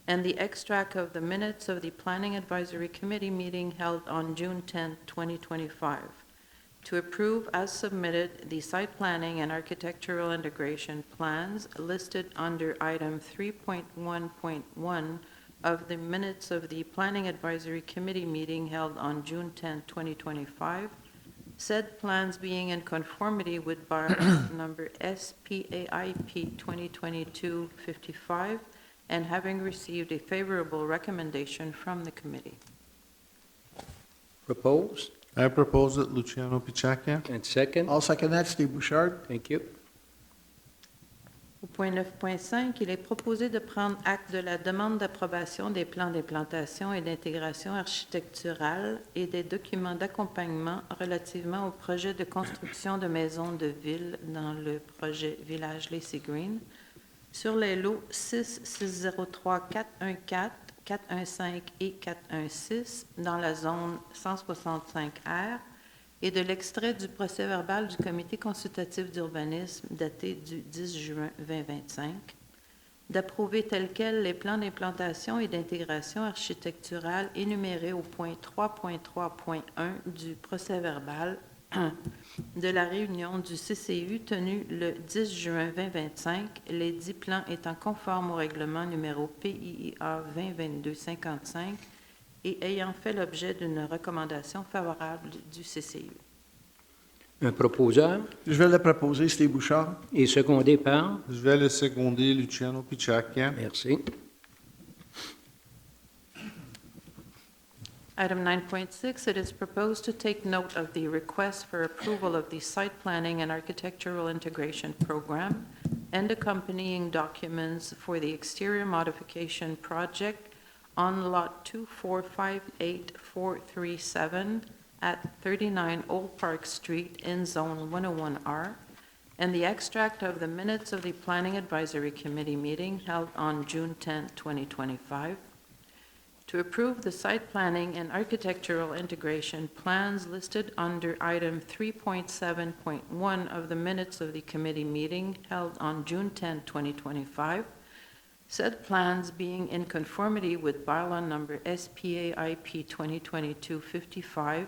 and the extract of the minutes of the Planning Advisory Committee meeting held on June 10, 2025. To approve as submitted the site planning and architectural integration plans listed under item 3.1.1 of the minutes of the Planning Advisory Committee meeting held on June 10, 2025, said plans being in conformity with bylaw number SPAIP 2022-55 and having received a favorable recommendation from the committee. Proposed I propose that Luciano Picciacchia. and second. I'll second that, Steve Bouchard. Thank you. Au point 9.5, il est proposé de prendre acte de la demande d'approbation des plans d'implantation et d'intégration architecturale et des documents d'accompagnement relativement au projet de construction de maisons de ville dans le projet Village Lacy Green sur les lots 6, 603, 414, 415 et 416 dans la zone 165R et de l'extrait du procès-verbal du comité consultatif d'urbanisme daté du 10 juin 2025, d'approuver tels quels les plans d'implantation et d'intégration architecturale énumérés au point 3.3.1 du procès-verbal de la réunion du CCU tenue le 10 juin 2025, les 10 plans étant conformes au règlement numéro PIIA 2022-55 et ayant fait l'objet d'une recommandation favorable du CCU. Un proposeur Je vais le proposer, Steve Bouchard. et secondé par. Je vais le seconder, Luciano Picciacchia. Merci. Item 9.6, it is proposed to take note of the request for approval of the site planning and architectural integration program and accompanying documents for the exterior modification project on Lot 2458437 at 39 Old Park Street in Zone 101R, and the extract of the minutes of the Planning Advisory Committee meeting held on June 10, 2025, to approve the site planning and architectural integration plans listed under item 3.7.1 of the minutes of the committee meeting held on June 10, 2025, said plans being in conformity with bylaw number SPAIP 2022-55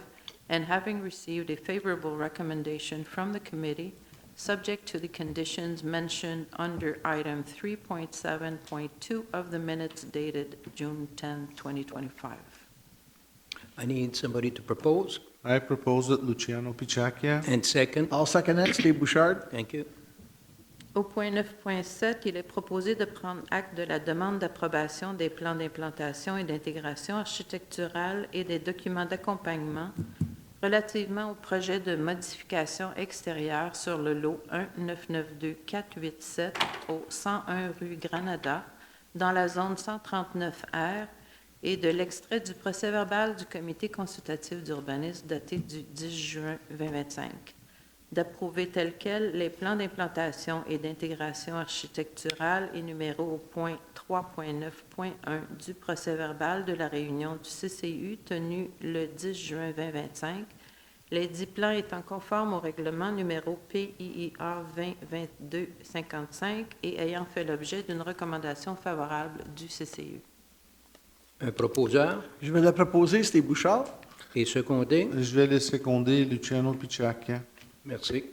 and having received a favorable recommendation from the committee, subject to the conditions mentioned under item 3.7.2 of the minutes dated June 10, 2025. I need somebody to propose I propose that Luciano Picciacchia. and second. I'll second that, Steve Bouchard. Thank you. Au point 9.7, il est proposé de prendre acte de la demande d'approbation des plans d'implantation et d'intégration architecturale et des documents d'accompagnement relativement au projet de modification extérieure sur le lot 1992487 au 101 rue Granada, dans la zone 139R, et de l'extrait du procès-verbal du comité consultatif d'urbanisme daté du 10 juin 2025, d'approuver tels quels les plans d'implantation et d'intégration architecturale énumérés au point 3.9.1 du procès-verbal de la réunion du CCU tenue le 10 juin 2025, les 10 plans étant conformes au règlement numéro PIIA 2022-55 et ayant fait l'objet d'une recommandation favorable du CCU. Un proposeur Je vais le proposer, Steve Bouchard. et secondé. Je vais le seconder, Luciano Picciacchia. Merci.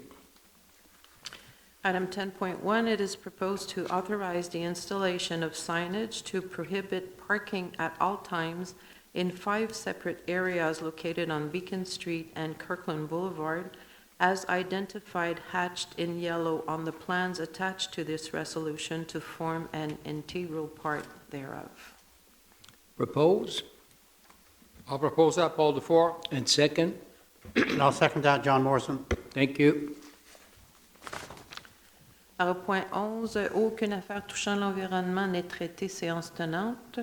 Item 10.1, it is proposed to authorize the installation of signage to prohibit parking at all times in 5 separate areas located on Beacon Street and Kirkland Boulevard, as identified hatched in yellow on the plans attached to this resolution to form an integral part thereof. Propose I'll propose that, Paul DeFore. and second. I'll second that, John Morrison. Thank you. Alors, point 11, aucune affaire touchant l'environnement n'est traitée séance tenante.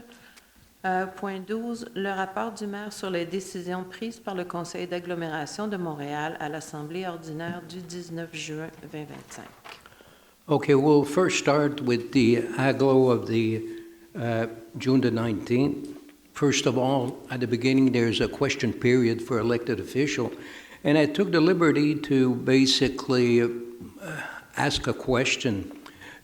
Point 12, le rapport du maire sur les décisions prises par le conseil d'agglomération de Montréal à l'assemblée ordinaire du 19 juin 2025. Okay, we'll first start with the aglo of the June the 19th. First of all, at the beginning, there's a question period for elected official, and I took the liberty to basically ask a question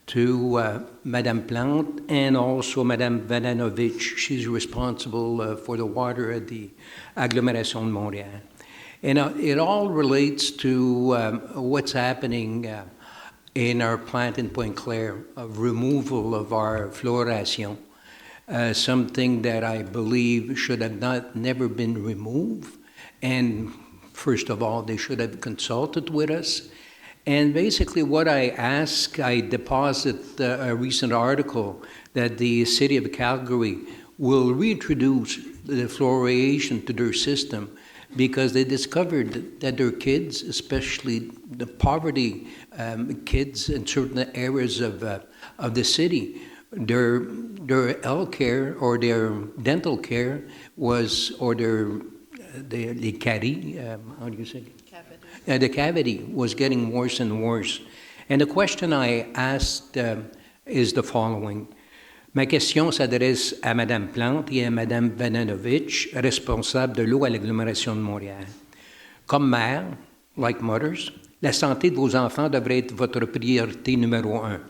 to Madame Plante and also Madame Vananovich. She's responsible for the water at the Agglomération de Montréal. And it all relates to what's happening in our plant in Pointe-Claire of removal of our fluoration, something that I believe should have never been removed. And first of all, they should have consulted with us. And basically what I ask, I deposit a recent article that the city of Calgary will reintroduce the fluoridation to their system because they discovered that their kids, especially the poverty kids in certain areas of the city, their health care or their dental care was, or the carie, how do you say it? The cavity was getting worse and worse. And the question I asked is the following. Ma question s'adresse à Madame Plante et à Madame Vananovich, responsable de l'eau à l'agglomération de Montréal. Comme mère, like mothers, la santé de vos enfants devrait être votre priorité numéro 1.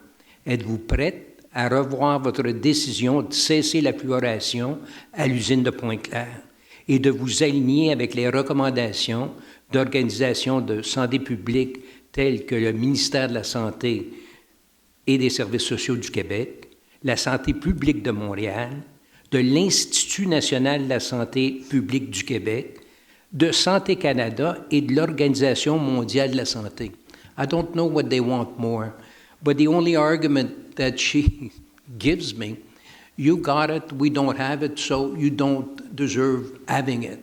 Êtes-vous prête à revoir votre décision de cesser la fluoration à l'usine de Pointe-Claire et de vous aligner avec les recommandations d'organisations de santé publique telles que le ministère de la Santé et des Services sociaux du Québec, la Santé publique de Montréal, de l'Institut national de la santé publique du Québec, de Santé Canada et de l'Organisation mondiale de la santé. I don't know what they want more, but the only argument that she gives me, you got it, we don't have it, so you don't deserve having it.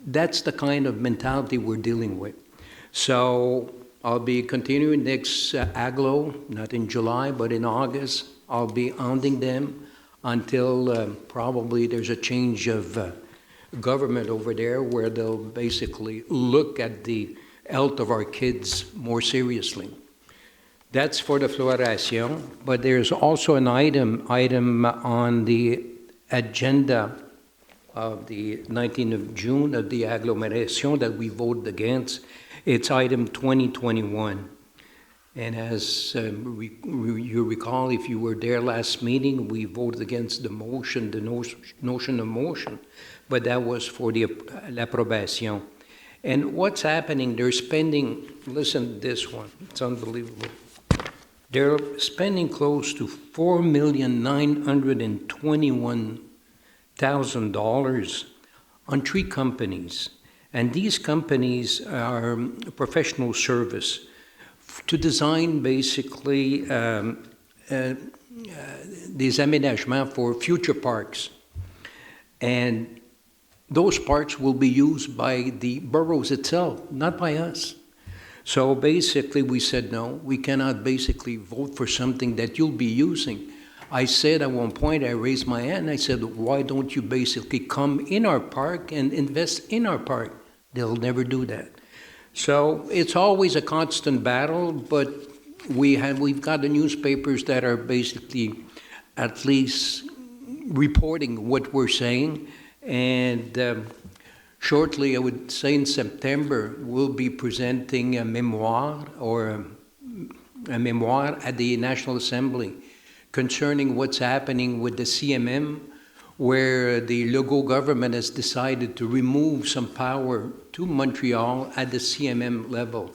That's the kind of mentality we're dealing with. So I'll be continuing next AGLO, not in July, but in August. I'll be hounding them until probably there's a change of government over there where they'll basically look at the health of our kids more seriously. That's for the fluoridation, but there's also an item on the agenda of the 19th of June of the agglomeration that we voted against. It's item 2021. And as you recall, if you were there last meeting, we voted against the motion, the notion of motion, but that was for the l'approbation. And what's happening, they're spending, listen to this one, it's unbelievable. They're spending close to $4,921,000 on 3 companies. And these companies are professional service to design basically des aménagements for future parks. And those parks will be used by the boroughs itself, not by us. So basically we said, no, we cannot basically vote for something that you'll be using. I said at one point, I raised my hand, I said, why don't you basically come in our park and invest in our park? They'll never do that. So it's always a constant battle, but we've got the newspapers that are basically at least reporting what we're saying. And shortly, I would say in September, we'll be presenting a memoir at the National Assembly concerning what's happening with the CMM, where the Legault government has decided to remove some power to Montreal at the CMM level.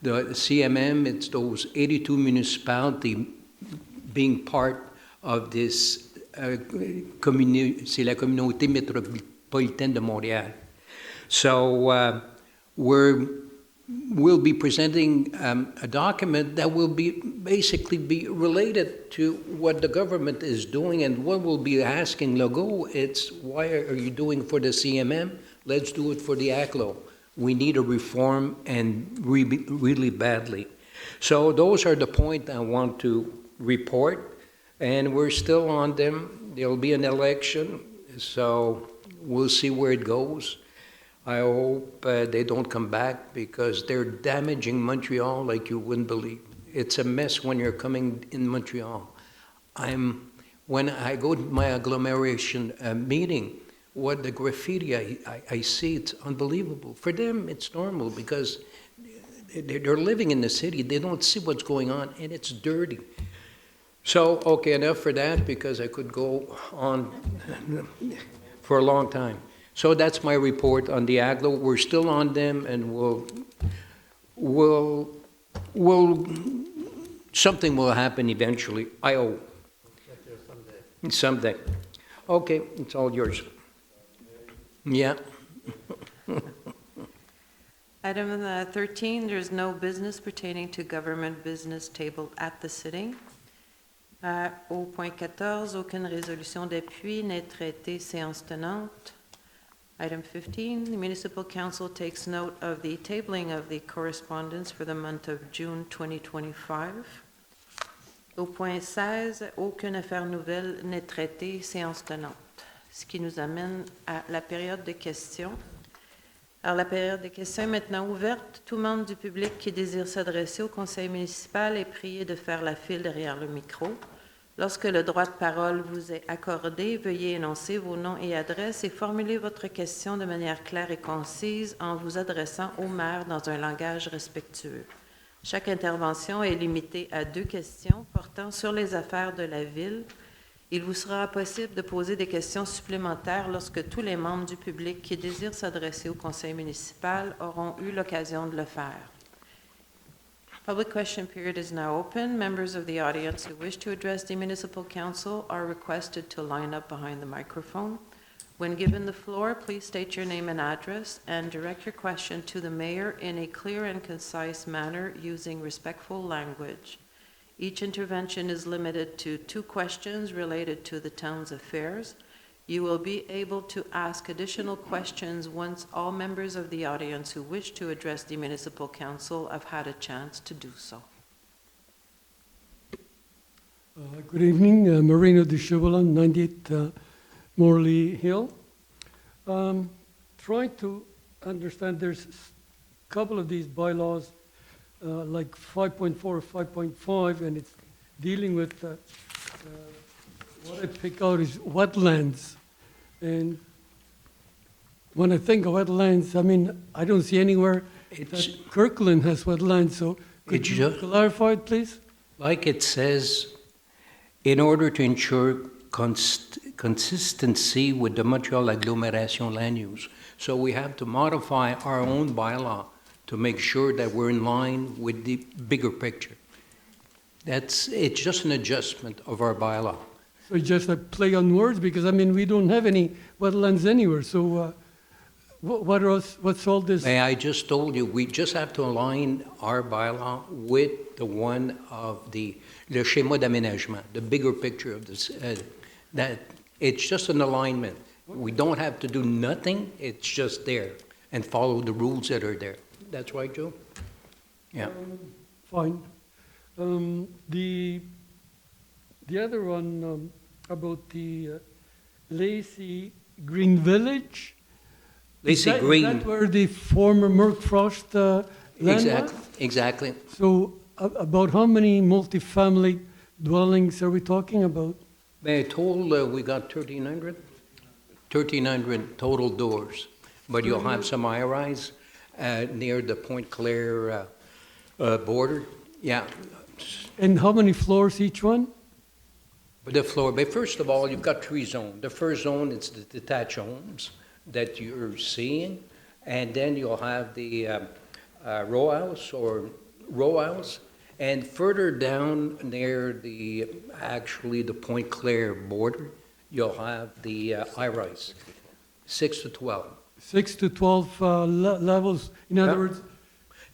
The CMM, it's those 82 municipalities being part of this c'est la communauté métropolitaine de Montréal. So we'll be presenting a document that will be basically be related to what the government is doing, and what we'll be asking Legault, it's why are you doing for the CMM? Let's do it for the ACLO. We need a reform, and really badly. So those are the points I want to report. And we're still on them. There'll be an election, so we'll see where it goes. I hope they don't come back because they're damaging Montreal like you wouldn't believe. It's a mess when you're coming in Montreal. When I go to my agglomeration meeting, what the graffiti I see, it's unbelievable. For them, it's normal because they're living in the city. They don't see what's going on, and it's dirty. So, okay, enough for that because I could go on for a long time. So that's my report on the AGLO. We're still on them, and something will happen eventually. I hope. Someday. Okay, it's all yours. Yeah. Item 13, there's no business pertaining to government business tabled at the sitting. Au point 14, aucune résolution d'appui n'est traitée séance tenante. Item 15, the Municipal Council takes note of the tabling of the correspondence for the month of June 2025. Au point 16, aucune affaire nouvelle n'est traitée séance tenante. Ce qui nous amène à la période de questions. Alors, la période de questions est maintenant ouverte. Tout membre du public qui désire s'adresser au conseil municipal est prié de faire la file derrière le micro. Lorsque le droit de parole vous est accordé, veuillez énoncer vos noms et adresses et formuler votre question de manière claire et concise en vous adressant au maire dans un langage respectueux. Chaque intervention est limitée à 2 questions portant sur les affaires de la ville. Il vous sera possible de poser des questions supplémentaires lorsque tous les membres du public qui désirent s'adresser au conseil municipal auront eu l'occasion de le faire. Public question period is now open. Members of the audience who wish to address the municipal council are requested to line up behind the microphone. When given the floor, please state your name and address and direct your question to the mayor in a clear and concise manner using respectful language. Each intervention is limited to 2 questions related to the town's affairs. You will be able to ask additional questions once all members of the audience who wish to address the municipal council have had a chance to do so. Good evening, Marino de Chevalon, 98 Morley Hill. Trying to understand, there's a couple of these bylaws, like 5.4 or 5.5, and it's dealing with what I pick out is wetlands. And when I think of wetlands, I mean, I don't see anywhere that Kirkland has wetlands, so could you clarify it, please? Like it says, in order to ensure consistency with the Montreal agglomeration land use. So we have to modify our own bylaw to make sure that we're in line with the bigger picture. It's just an adjustment of our bylaw. So just a play on words, because I mean, we don't have any wetlands anywhere, so what's all this? I just told you, we just have to align our bylaw with the one of le schéma d'aménagement, the bigger picture of this, that it's just an alignment. We don't have to do nothing, it's just there, and follow the rules that are there. That's right, Joe? Yeah. Fine. The other one about the Lacey Green Village. Lacey Green. Is that where the former Merck Frost land was? Exactly. So about how many multifamily dwellings are we talking about? Total, we got 1,300? 1,300 total doors. But you'll have some high-rise near the Pointe Claire border. Yeah. And how many floors each one? The floor, but first of all, you've got 3 zones. The first zone is the detached homes that you're seeing, and then you'll have the row house, and further down near the Pointe Claire border, you'll have the high-rise, 6 to 12. 6 to 12 levels. In other words,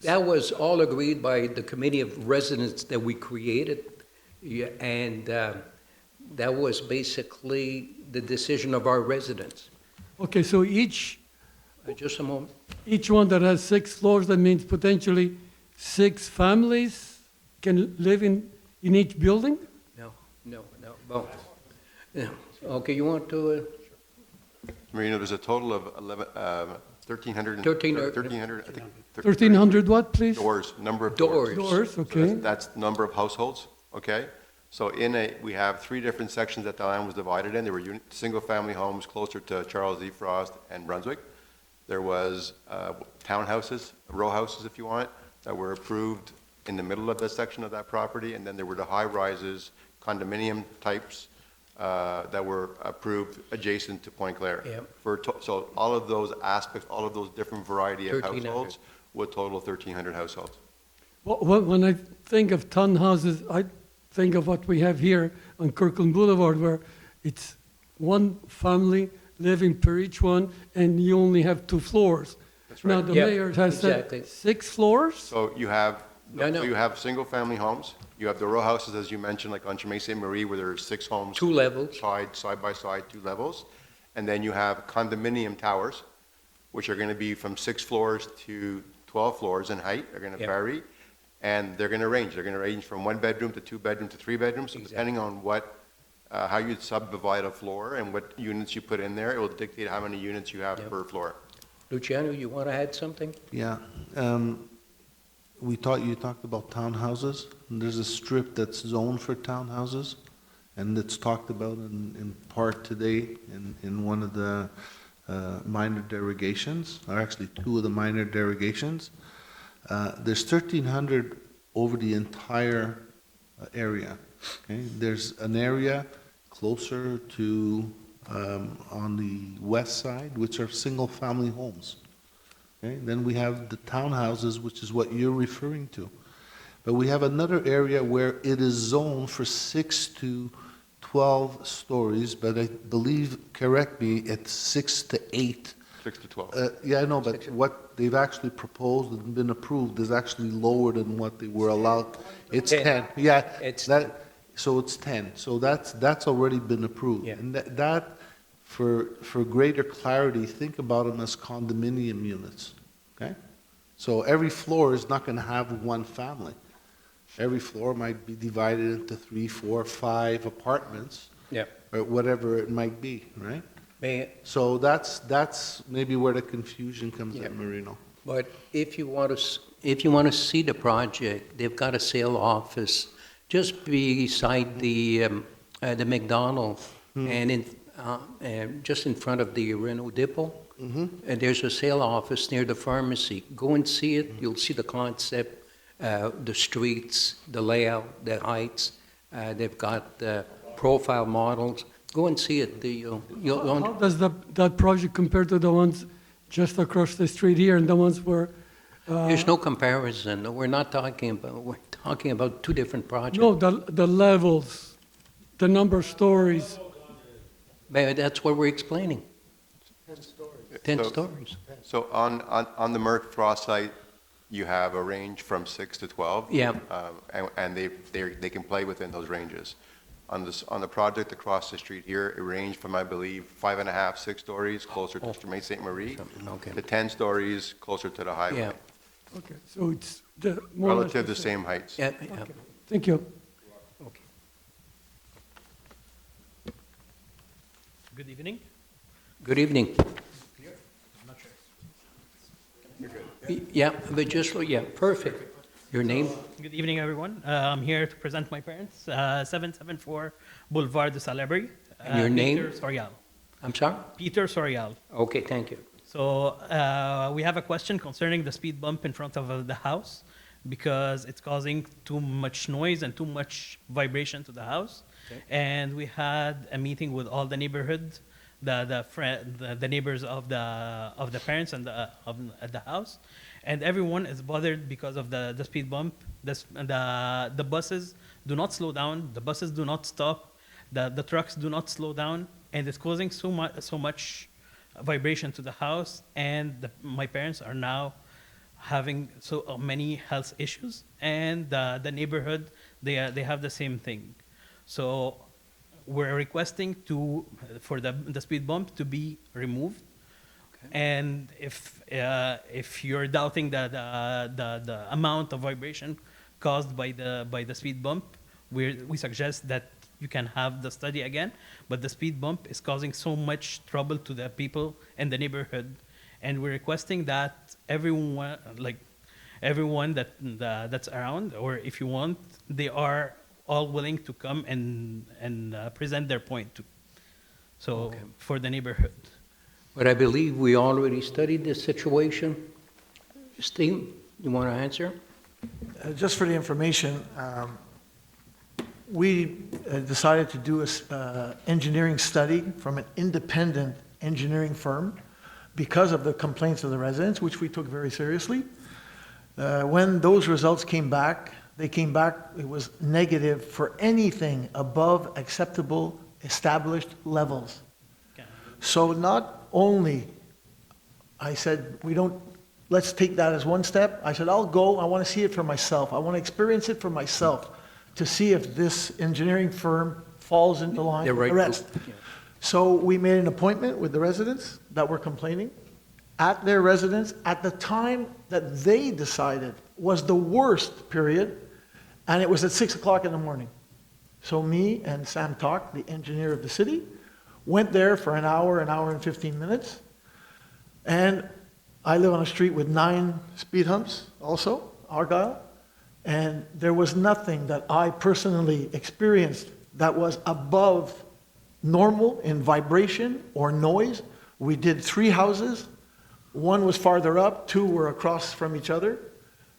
that was all agreed by the committee of residents that we created, and that was basically the decision of our residents. okay, so each Just a moment. Each one that has 6 floors, that means potentially 6 families can live in each building? No. Well, yeah. Okay, you want to? Marino, there's a total of 1,300, I think. 1,300 what, please? Doors, number of Doors. doors. Doors, okay. That's the number of households, okay? So we have three different sections that the land was divided in. There were single-family homes closer to Charles E. Frost and Brunswick. There was townhouses, row houses if you want, that were approved in the middle of the section of that property. And then there were the high-rises, condominium types that were approved adjacent to Point Claire. Yep. So all of those aspects, all of those different variety of 1,300. households would total 1,300 households. When I think of townhouses, I think of what we have here on Kirkland Boulevard, where it's one family living per each one, and you only have 2 floors. That's Now, right. the Yep, mayor has exactly. said 6 floors? So you have, No, no. so you have single-family homes, you have the row houses, as you mentioned, like on Chemin Saint Marie, where there are 6 homes. 2 levels. Side by side, 2 levels. And then you have condominium towers, which are going to be from 6 floors to 12 floors in height. They're going to Yep. vary, and they're going to range. They're going to range from 1 bedroom to 2 bedroom to 3 bedrooms. So Exactly. depending on how you subdivide a floor and what units you put in there, it will dictate how many units you have Yep. per floor. Luciano, you want to add something? Yeah. You talked about townhouses. And there's a strip that's zoned for townhouses, and it's talked about in part today in one of the minor derogations, or actually 2 of the minor derogations. There's 1,300 over the entire area. Okay? There's an area closer to on the west side, which are single-family homes. Okay? Then we have the townhouses, which is what you're referring to. But we have another area where it is zoned for 6 to 12 stories, but I believe, correct me, it's 6 to 8. 6 to 12. Yeah, I know, but what they've actually proposed and been approved is actually lower than what they were allowed. It's 10. 10, yeah. It's So it's 10, so that's already been approved. Yeah. And that, for greater clarity, think about them as condominium units, okay? So every floor is not gonna have one family. Every floor might be divided into 3, 4, 5 apartments, Yeah. or whatever it might be, right? May, So that's maybe where the confusion comes Yeah. in, Marino. but if you want to see the project, they've got a sale office just beside the McDonald's and just in front of the Renault Depot. And there's a sale office near the pharmacy. Go and see it. You'll see the concept, the streets, the layout, the heights. They've got profile models. Go and see it. How does that project compare to the ones just across the street here and the ones where? There's no comparison. We're talking about 2 different projects. No, the levels, the number of stories. But that's what we're explaining. 10 So- stories. So on the Merck Frost site, you have a range from 6 to 12. Yeah. And they can play within those ranges. On the project across the street here, it ranged from, I believe, 5.5, 6 stories closer to Chemin Saint Marie, Okay. to 10 stories closer to the highway, Yeah. Okay, so it's more or less relative to the same heights. Yeah, yeah. Okay, thank you. Good evening. Good evening. Yeah, but just, yeah, perfect. Your name? Good evening, everyone. I'm here to present my parents, 774 Boulevard de Salaberry. And your name? Peter Sorial. I'm sorry? Peter Sorial. Okay, thank you. So we have a question concerning the speed bump in front of the house because it's causing too much noise and too much vibration to the house. Okay. And we had a meeting with all the neighborhood, the neighbors of the parents and at the house, and everyone is bothered because of the speed bump. The buses do not slow down. The buses do not stop. The trucks do not slow down, and it's causing so much vibration to the house. And my parents are now having so many health issues, and the neighborhood they have the same thing. So we're requesting for the speed bump to be removed. And if you're doubting the amount of vibration caused by the speed bump, we suggest that you can have the study again. But the speed bump is causing so much trouble to the people in the neighborhood, and we're requesting that everyone that's around, or if you want, they are all willing to come and present their point too. So for the neighborhood. But I believe we already studied this situation. Steve, you want to answer? Just for the information, we decided to do an engineering study from an independent engineering firm because of the complaints of the residents, which we took very seriously. When those results came back, it was negative for anything above acceptable established levels. Okay. So not only, I said, let's take that as one step. I said, I'll go, I want to see it for myself. I want to experience it for myself to see if this engineering firm falls into line They're with the right. rest. So we made an appointment with the residents that were complaining at their residence at the time that they decided was the worst period, and it was at 6 o'clock in the morning. So me and Sam Talk, the engineer of the city, went there for an hour and 15 minutes, and I live on a street with 9 speed humps also, Argyle, and there was nothing that I personally experienced that was above normal in vibration or noise. We did 3 houses. 1 was farther up, 2 were across from each other,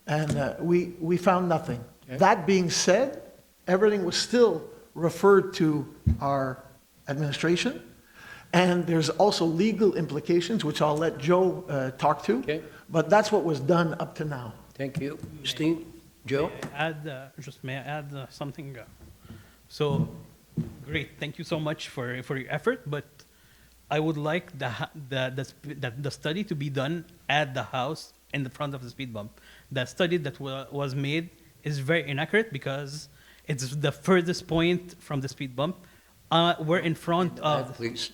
and we found nothing. Okay. That being said, everything was still referred to our administration, and there's also legal implications, which I'll let Joe talk to, Okay. but that's what was done up to now. Thank you. Steve? Joe? May I add something? So, great, thank you so much for your effort, but I would like the study to be done at the house in the front of the speed bump. The study that was made is very inaccurate because it's the furthest point from the speed bump. We're in front of... Please.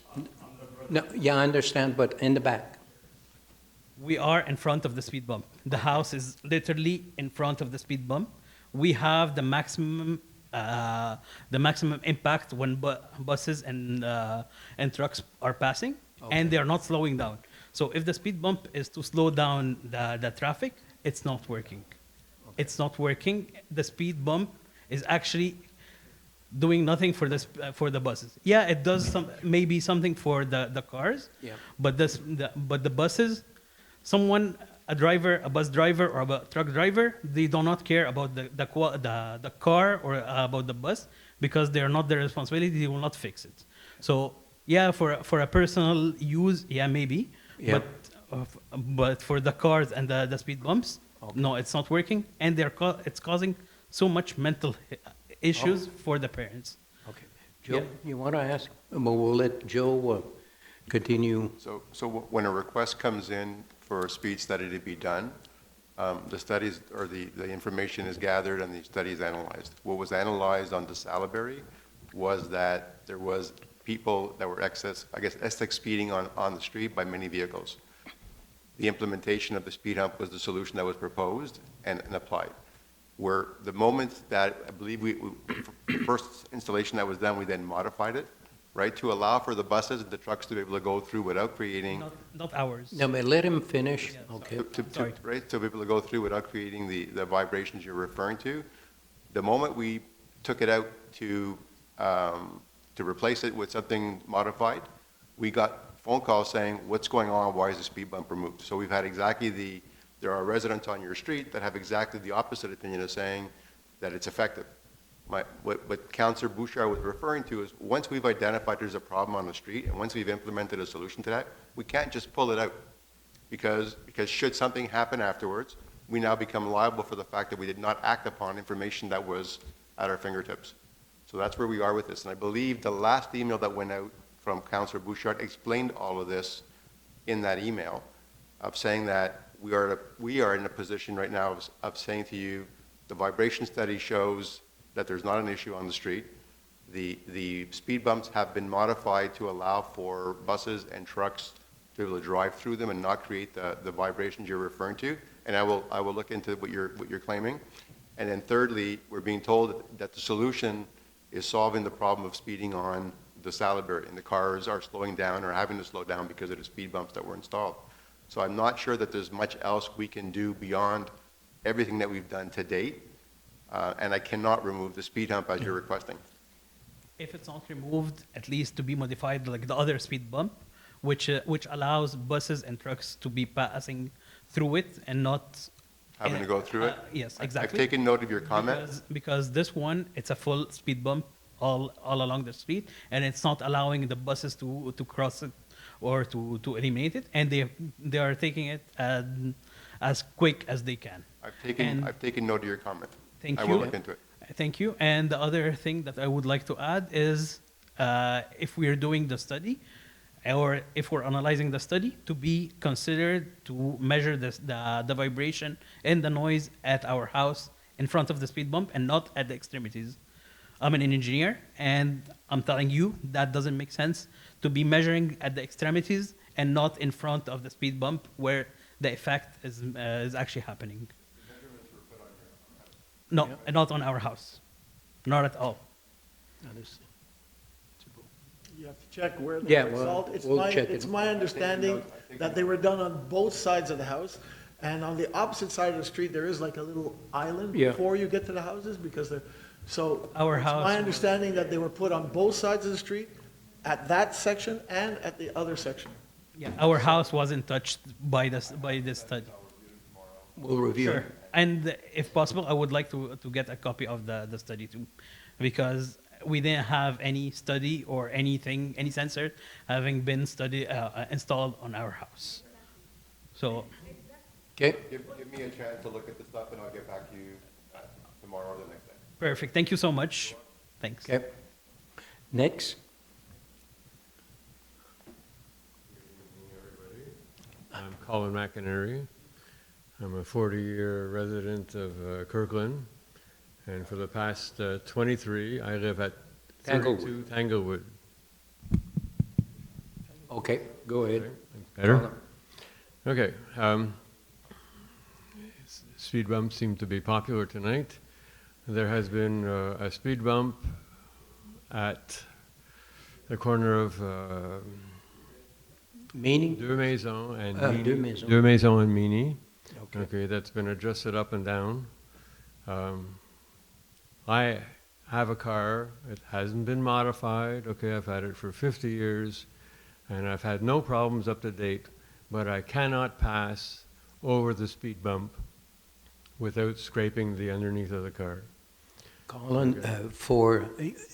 No, yeah, I understand, but in the back. We are in front of the speed bump. The house is literally in front of the speed bump. We have the maximum impact when buses and trucks are passing, and they are not slowing down. So if the speed bump is to slow down the traffic, it's not working. It's not working. The speed bump is actually doing nothing for the buses. Yeah, it does maybe something for the cars. Yeah. But the buses, a bus driver or a truck driver, they do not care about the car or about the bus because they are not their responsibility. They will not fix it. So yeah, for a personal use, yeah, maybe. Yeah. But for the cars and the speed bumps, no, it's not working, and it's causing so much mental issues for the parents. Okay. Joe, you want to ask? Well, we'll let Joe continue. So when a request comes in for a speed study to be done, the studies or the information is gathered and the study is analyzed. What was analyzed on DeSalary was that there was people that were excess speeding on the street by many vehicles. The implementation of the speed hump was the solution that was proposed and applied. Where the moment that I believe the first installation that was done, we then modified it, right, to allow for the buses and the trucks to be able to go through without creating... Not ours. No, but let him finish. Yeah, Okay. Sorry. Right, to be able to go through without creating the vibrations you're referring to. The moment we took it out to replace it with something modified, we got phone calls saying, what's going on, why is the speed bump removed? So we've had there are residents on your street that have exactly the opposite opinion of saying that it's effective. What Councillor Bouchard was referring to is once we've identified there's a problem on the street and once we've implemented a solution to that, we can't just pull it out because should something happen afterwards, we now become liable for the fact that we did not act upon information that was at our fingertips. So that's where we are with this. And I believe the last email that went out from Councillor Bouchard explained all of this in that email of saying that we are in a position right now of saying to you, the vibration study shows that there's not an issue on the street. The speed bumps have been modified to allow for buses and trucks to be able to drive through them and not create the vibrations you're referring to. And I will look into what you're claiming. And then thirdly, we're being told that the solution is solving the problem of speeding on the Salaberry, and the cars are slowing down or having to slow down because of the speed bumps that were installed. So I'm not sure that there's much else we can do beyond everything that we've done to date and I cannot remove the speed hump as you're requesting. If it's not removed, at least to be modified like the other speed bump, which allows buses and trucks to be passing through it and not Having to go through it? Yes, I've exactly. taken note of your comment. Because this one, it's a full speed bump all along the street, and it's not allowing the buses to cross it or to eliminate it, and they are taking it as quick as they can. I've taken note of your comment. Thank I you. will look into it. Thank you. And the other thing that I would like to add is if we are doing the study, or if we're analyzing the study, to be considered to measure the vibration and the noise at our house in front of the speed bump and not at the extremities. I'm an engineer, and I'm telling you that doesn't make sense to be measuring at the extremities and not in front of the speed bump where the effect is actually happening. No, not on our house. Not at all. You have to check where Yeah, the well, result. we'll check it. It's my understanding that they were done on both sides of the house, and on the opposite side of the street, there is like a little island Yeah. before you get to the houses, because they're, so. Our it's house- my understanding that they were put on both sides of the street, at that section and at the other section. Yeah, our house wasn't touched by this study. We'll review. Sure. And if possible, I would like to get a copy of the study too, because we didn't have any study or anything, any sensor having been installed on our house. So, Okay, Give me a chance to look at the stuff, and I'll get back to you tomorrow or the next day. perfect. Thank you so much. Thanks. okay. Next, I'm Colin McInerney. I'm a 40-year resident of Kirkland, and for the past 23, I live at 32 Tanglewood. okay, go ahead. Better? Okay. Speed bumps seem to be popular tonight. There has been a speed bump at the corner of Meaning? Deux Maisons and Mini. Deux Maisons. Deux Maisons and Mini. Okay. Okay, that's been adjusted up and down. I have a car. It hasn't been modified. Okay, I've had it for 50 years, and I've had no problems up to date, but I cannot pass over the speed bump without scraping the underneath of the car. Colin,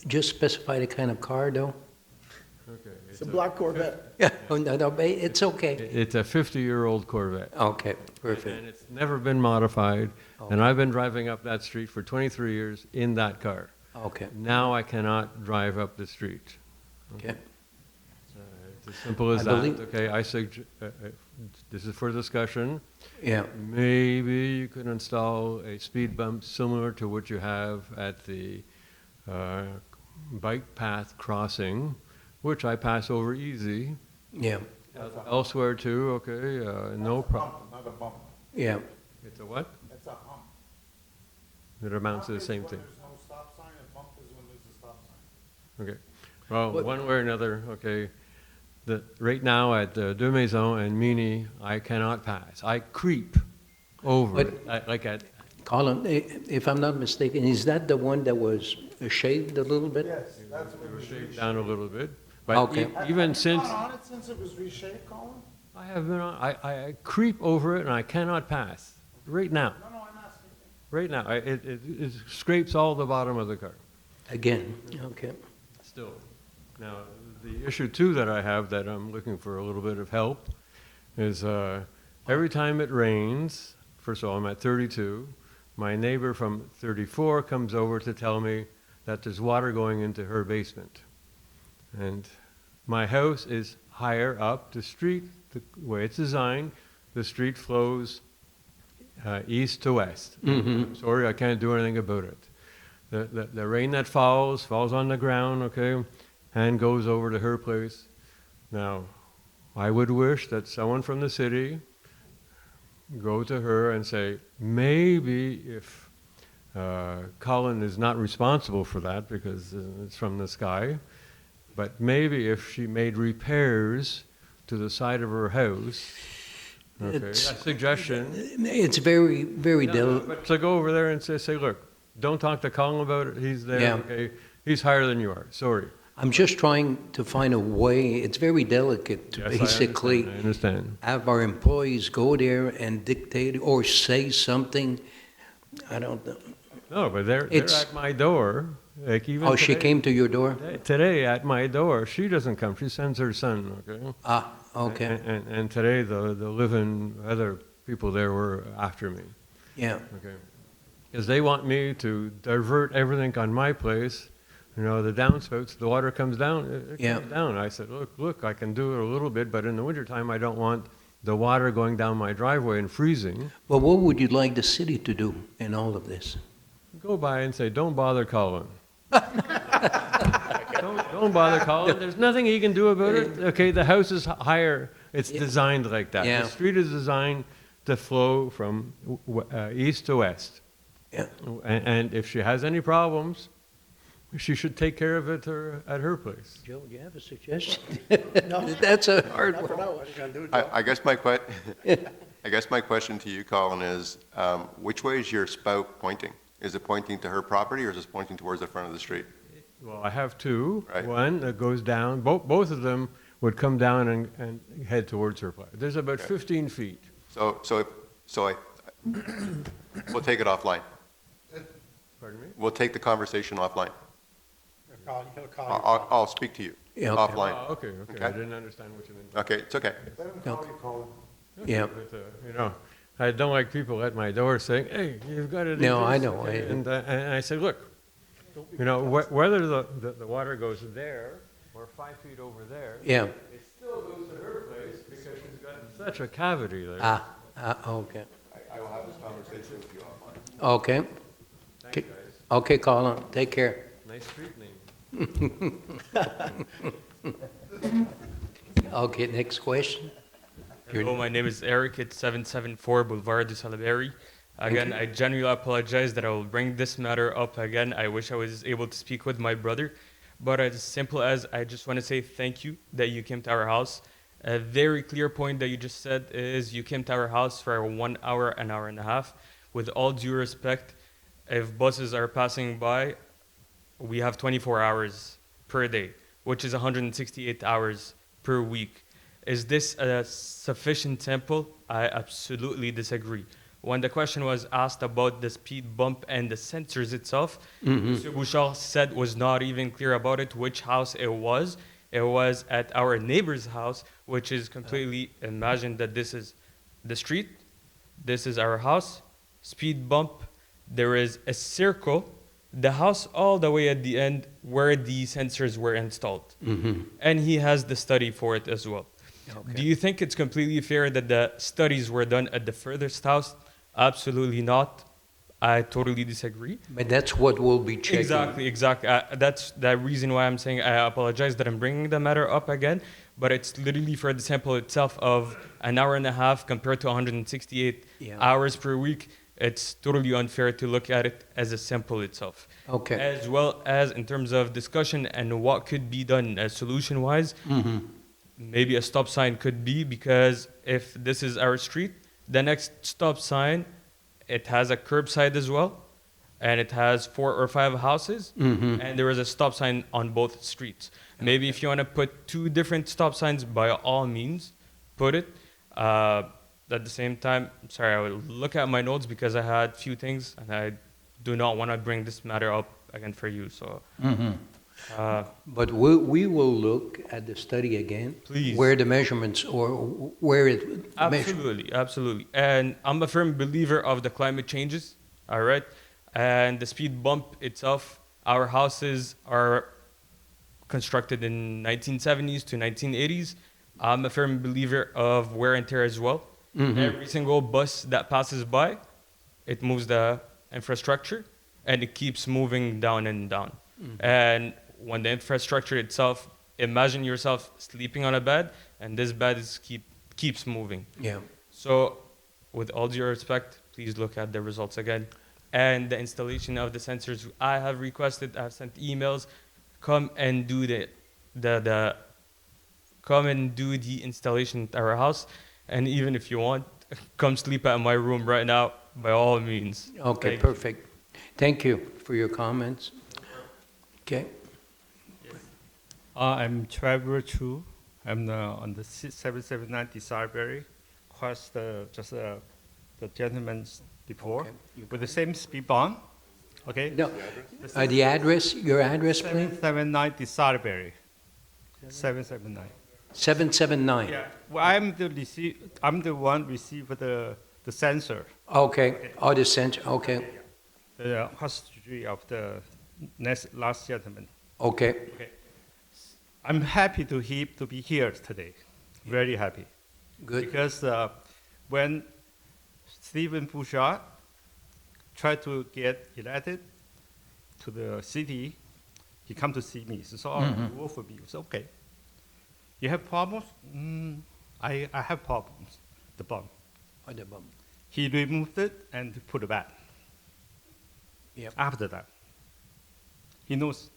just specify the kind of car, though? Okay. It's a black Corvette. Yeah, oh, no, but it's okay. It's a 50-year-old Corvette. Okay, perfect. And it's never been modified, and Okay. I've been driving up that street for 23 years in that car. Okay, Now I cannot drive up the street. okay. It's as simple as I that. believe- Okay, this is for discussion. Yeah, Maybe you could install a speed bump similar to what you have at the bike path crossing, which I pass over easy. yeah, Elsewhere too, okay, no problem. Not a bump. yeah. It's a what? It's a hump. It amounts to the Hump is same when thing. there's no stop sign, and bump is when there's a stop sign. Okay. Well, What- one way or another, okay, right now at Deux Maisons and Mini, I cannot pass. I creep over But- it, like at, Colin, if I'm not mistaken, is that the one that was shaved a little bit? Yes, that's what it was shaved reshaped. down a little bit. But Okay. even since, Have you been on it since it was reshaped, Colin? I have been on, I creep over it and I cannot pass, right now. No, I'm asking. Right now, it scrapes all the bottom of the car, Again, okay. still. Now, the issue too that I have that I'm looking for a little bit of help is every time it rains, first of all, I'm at 32, my neighbor from 34 comes over to tell me that there's water going into her basement. And my house is higher up the street, the way it's designed, the street flows east to west. I'm sorry, I can't do anything about it. The rain that falls on the ground, okay, and goes over to her place. Now, I would wish that someone from the city go to her and say, maybe if Colin is not responsible for that because it's from the sky, but maybe if she made repairs to the side of her house, okay, a It's- suggestion. It's very, very No, delicate. but to go over there and say, look, don't talk to Colin about it, he's there, Yeah. okay? He's higher than you are, sorry. I'm just trying to find a way, it's very delicate to Yes, basically I understand. have our employees go there and dictate or say something. I don't know. No, but they're It's- at my door, like even Oh, she today- came to your door? Today at my door, she doesn't come, she sends her son, okay? Ah, okay, And today, the living other people there were after me, yeah. okay? Because they want me to divert everything on my place, you know, the downspouts, the water comes down, it Yeah. comes down. I said, look, I can do it a little bit, but in the wintertime, I don't want the water going down my driveway and freezing. Well, what would you like the city to do in all of this? Go by and say, don't bother Colin. Don't bother Colin. There's nothing he can do about it. Okay, the house is higher. It's designed like that. Yeah. The street is designed to flow from east to west. Yeah. And if she has any problems, she should take care of it at her place. Joe, do you have a suggestion? That's a hard one. I guess my I guess my question to you, Colin, is which way is your spout pointing? Is it pointing to her property or is it pointing towards the front of the street? Well, I have two. Right. One that goes down. Both of them would come down and head towards her place. There's about 15 feet. So we'll take it offline. Pardon me? We'll take the conversation offline. He'll call you. I'll speak to you Yeah, okay. offline. Oh, okay. I Okay. didn't understand what you meant. Okay, it's okay. Let him call you, Colin. Yeah. But, you know, I don't like people at my door saying, "Hey, you've got to do No, this." I know. And I say, "Look, you know, whether the water goes there or 5 feet over there, Yeah. it still goes to her place because she's got such a cavity there." Okay. I will have this conversation with you offline. Okay. Thanks, guys. Okay, Colin, take care. Nice street name. Okay, next question. Hello, my name is Eric. It's 774 Boulevard du Salaberry. Again, I genuinely apologize that I will bring this matter up again. I wish I was able to speak with my brother. But as simple as I just want to say thank you that you came to our house. A very clear point that you just said is you came to our house for 1 hour, an hour and a half. With all due respect, if buses are passing by, we have 24 hours per day, which is 168 hours per week. Is this a sufficient sample? I absolutely disagree. When the question was asked about the speed bump and the sensors itself, Mr. Bouchard said was not even clear about it, which house it was. It was at our neighbor's house, which is completely, imagine that this is the street, this is our house, speed bump, there is a circle, the house all the way at the end where the sensors were installed. And he has the study for it as well. Okay. Do you think it's completely fair that the studies were done at the furthest house? Absolutely not. I totally disagree. But that's what we'll be checking. Exactly. That's the reason why I'm saying I apologize that I'm bringing the matter up again, but it's literally for the sample itself of an hour and a half compared to 168 Yeah. hours per week. It's totally unfair to look at it as a sample itself. Okay. As well as in terms of discussion and what could be done solution-wise, maybe a stop sign could be, because if this is our street, the next stop sign, it has a curbside as well, and it has 4 or 5 houses, and there is a stop sign on both streets. Maybe if you want to put 2 different stop signs, by all means, put it. At the same time, sorry, I will look at my notes because I had few things, and I do not want to bring this matter up again for you. So, But we will look at the study again. Please. Where the measurements or where it. absolutely. And I'm a firm believer of the climate changes, all right? And the speed bump itself, our houses are constructed in 1970s to 1980s. I'm a firm believer of wear and tear as well. Every single bus that passes by, it moves the infrastructure, and it keeps moving down and down. And when the infrastructure itself, imagine yourself sleeping on a bed, and this bed keeps moving. Yeah. So, with all due respect, please look at the results again. And the installation of the sensors, I have requested, I've sent emails, come and do the installation at our house. And even if you want, come sleep at my room right now, by all means. Okay, Thank you. perfect. Thank you for your comments. Okay. I'm Trevor Chu. I'm on the 779 Desirberry, across the gentleman before, Okay. with the same speed bump. Okay. No, the address, your address, please? 779 Desirberry. 779. 779. Yeah. Well, I'm the one receive the sensor. Okay, oh, the center, okay, The history of the last gentleman. okay. Okay. I'm happy to be here today. Very happy. Good. Because when Stephen Bouchard tried to get elected to the city, he come to see me. He says, "Oh, you work for me." I said, "Okay." You have problems? I have problems. The bomb. Oh, the bump. He removed it and put it back. Yep. After that, he knows.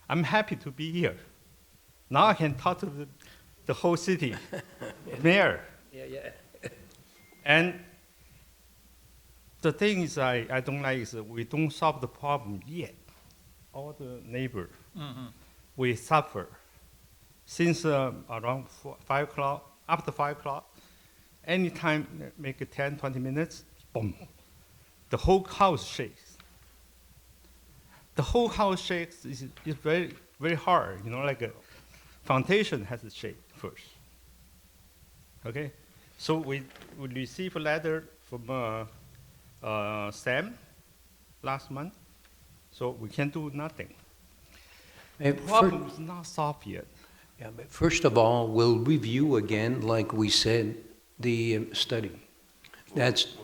I'm happy to be here. Now I can talk to the whole city, mayor. Yeah. And the thing is, I don't like is that we don't solve the problem yet. All the neighbors, we suffer. Since around 5 o'clock, after 5 o'clock, anytime make it 10, 20 minutes, boom, the whole house shakes. The whole house shakes is very, very hard, like a foundation has to shake first. Okay? So we received a letter from Sam last month, so we can do nothing. The problem is not solved yet. Yeah, but first of all, we'll review again, like we said, the study. That's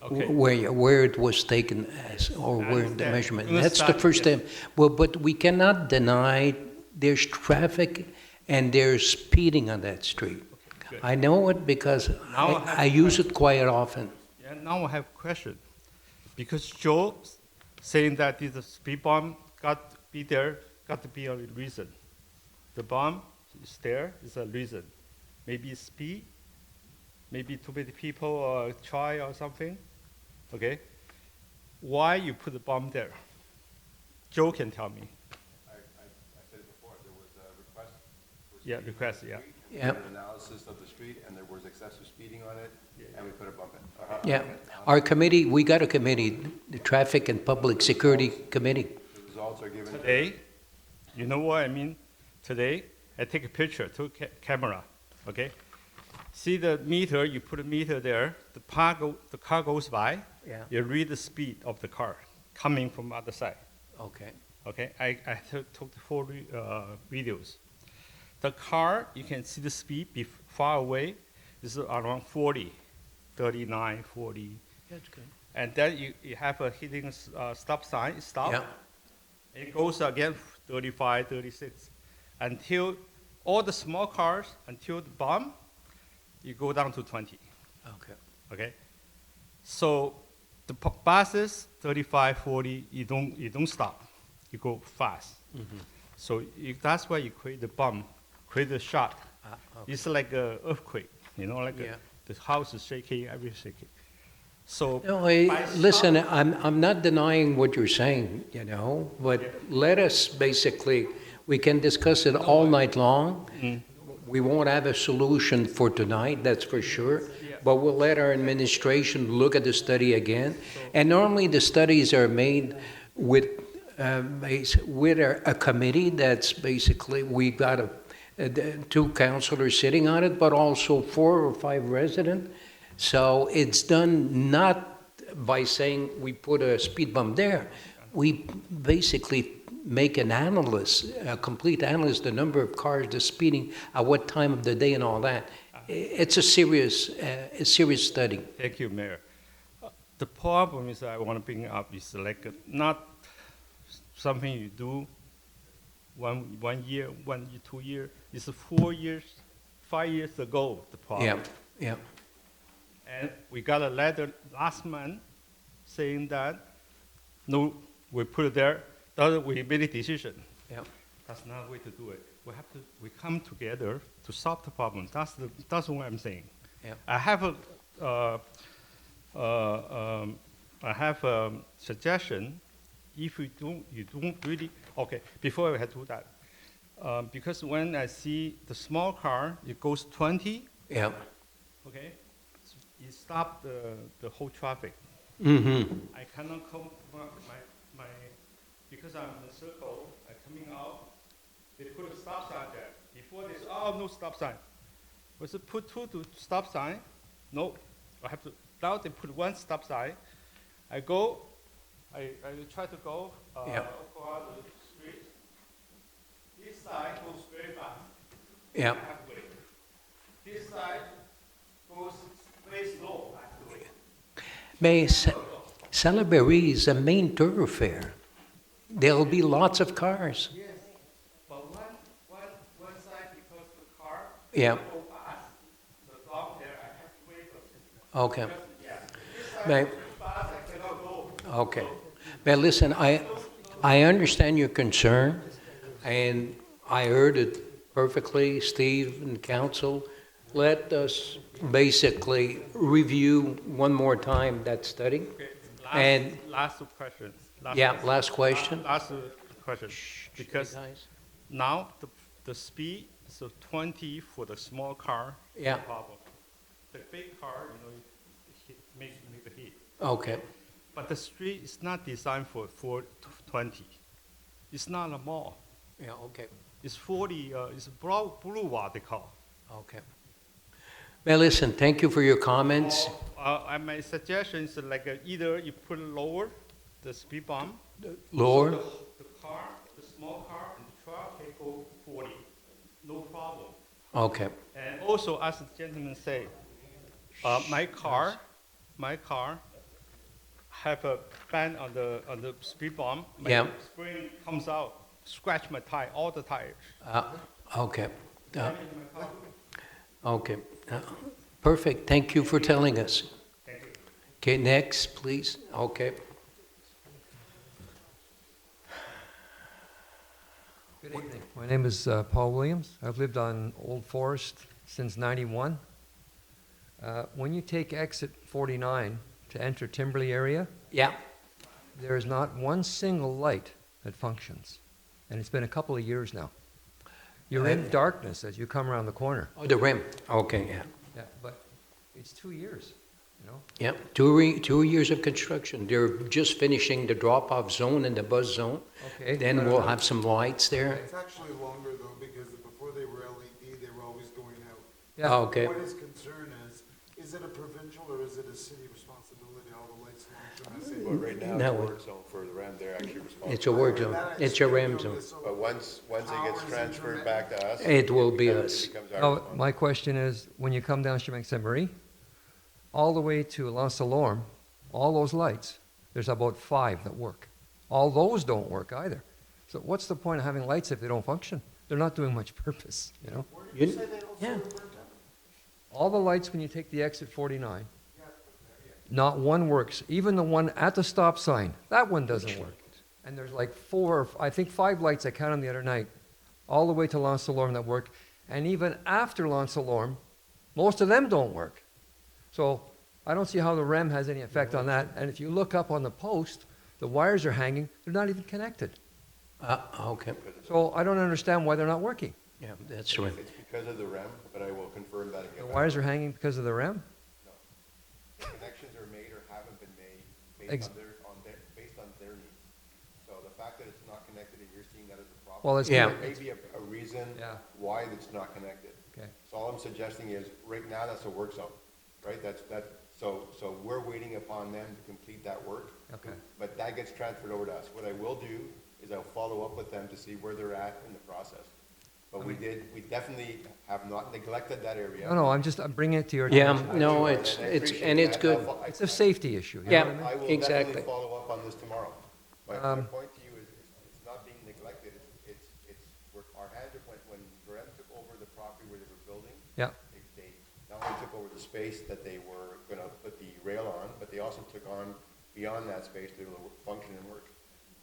Okay. where it was taken as, or where the understand. measurement. We're gonna That's the start, first yes. step. Well, but we cannot deny there's traffic and there's speeding on that street. Good. I know it because Now I have I use it quite often. Yeah, now I have a question. Because Joe saying that this speed bump got to be there, got to be a reason. The bomb is there, is a reason. Maybe speed, maybe too many people try or something. Okay? Why you put the bomb there? Joe can tell me. I said it before, there was a request. Yeah, request, yeah. Yeah. An analysis of the street, and there was excessive speeding on it, and we put a bump in. Yeah, our committee, we got a committee, the Traffic and Public Security Committee. The results are given. Today, you know what I mean? Today, I take a picture, took camera, okay? See the meter, you put a meter there, the car goes by, Yeah. you read the speed of the car coming from other side, Okay. okay? I took the 4 videos. The car, you can see the speed far away, is around 40, 39, 40. That's good. And then you have a hitting stop sign, stop. Yeah. It goes again 35, 36, until all the small cars, until the bomb, you go down to 20. Okay. Okay? So the buses, 35, 40, you don't stop. You go fast. So that's why you create the bomb, create the shock. Okay. It's like an earthquake, like Yeah. the house is shaking, everything shaking. So No, by listen, stop- I'm not denying what you're saying, but let us basically, we can discuss it all night long. We won't have a solution for tonight, that's for sure, but we'll let our administration look at the study again. And normally the studies are made with a committee that's basically, we've got 2 counselors sitting on it, but also 4 or 5 residents. So it's done not by saying we put a speed bump there. We basically make an analysis, a complete analysis, the number of cars, the speeding, at what time of the day and all that. It's a serious study. Thank you, Mayor. The problem is I want to bring up is not something you do one year, 2 years. It's 4 years, 5 years ago, the problem. Yeah. And we got a letter last month saying that, no, we put it there, that we made a decision. Yeah. That's not the way to do it. We come together to solve the problem. That's what I'm saying. Yeah. I have I have a suggestion. If you don't really, okay, before I do that, because when I see the small car, it goes 20, Yeah. okay, it stops the whole traffic. Mm-hmm. I cannot come, my, because I'm in the circle, I'm coming out, they put a stop sign there. Before they say, oh, no stop sign. Was it put two to stop sign? No, I have to, now they put one stop sign. I go, I try to go Yeah. across the street. This side goes very fast. Yeah. I have to wait. This side goes very slow. I have to wait. May Salaberry is a main thoroughfare. There'll be lots of cars. Yes, but one side because the car Yeah. go fast, the dog there, I have to wait for it. Okay. Yeah. This side May, goes too fast, I cannot go. okay. But listen, I understand your concern, and I heard it perfectly, Steve and council. Let us basically review one more time that study. Okay, And, last question. last question. Last question, because Guys. now the speed, so 20 for the small car, Yeah. no problem. The big car, make the heat. Okay. But the street is not designed for 20. It's not a mall. Yeah, okay. It's 40, it's boulevard they call. Okay. Well, listen, thank you for your comments. My suggestion is like either you put lower the speed bump. Lower? So the car, the small car and the truck can go 40, no problem. Okay. And also, as the gentleman say, my car have a band on the speed bump. Yeah. My spring comes out, scratch my tire, all the tires. Okay. Okay. Perfect. Thank you for telling us. Thank you. Okay, next, please. Okay. Good evening. My name is Paul Williams. I've lived on Old Forest since '91. When you take exit 49 to enter Timberley area, Yeah. there is not one single light that functions. And it's been a couple of years now. You're in darkness as you come around the corner. Oh, the rim. Okay, yeah. Yeah, but it's 2 years, Yeah, 2 years of construction. They're just finishing the drop-off zone and the bus zone. Okay. Then we'll have some lights there. It's actually longer though, because before they were LED, they were always going out. Yeah. Okay. What his concern is it a provincial or is it a city responsibility, all the lights long-term? But right now, No. it's a work zone for the RAM, they're actually responsible. It's a work zone. It's a ram zone. But once it gets transferred back to us. It will be becomes- us. it becomes our Now, responsibility. my question is, when you come down Chemin Saint-Marie, all the way to La Salorme, all those lights, there's about 5 that work. All those don't work either. So what's the point of having lights if they don't function? They're not doing much purpose, You- Yeah. All the lights when you take the exit 49, not one works. Even the one at the stop sign, that one doesn't work. And there's like 5 lights I counted the other night, all the way to La Salorme that work. And even after La Salorme, most of them don't work. So I don't see how the REM has any effect on that. And if you look up on the post, the wires are hanging, they're not even connected. Okay. So I don't understand why they're not working. Yeah, that's right. It's because of the RAM, but I will confirm that again. The wires are hanging because of the REM? The connections are made or haven't been made Ex- based on their needs. So the fact that it's not connected and you're seeing that as a problem. Well, it's Yeah. There may be a reason Yeah. why it's not connected. Okay. So all I'm suggesting is, right now, that's a work zone, right? So we're waiting upon them to complete that work. Okay. But that gets transferred over to us. What I will do is I'll follow up with them to see where they're at in the process. But we definitely have not neglected that area. No, I'm bringing it to your Yeah, attention. no, it's good. It's a safety issue. You Yeah. know what I mean? I will Exactly. definitely follow up on this tomorrow. My point to you is, it's not being neglected, our hands are, when Graham took over the property where they were building, Yeah. they not only took over the space that they were gonna put the rail on, but they also took on beyond that space to function and work.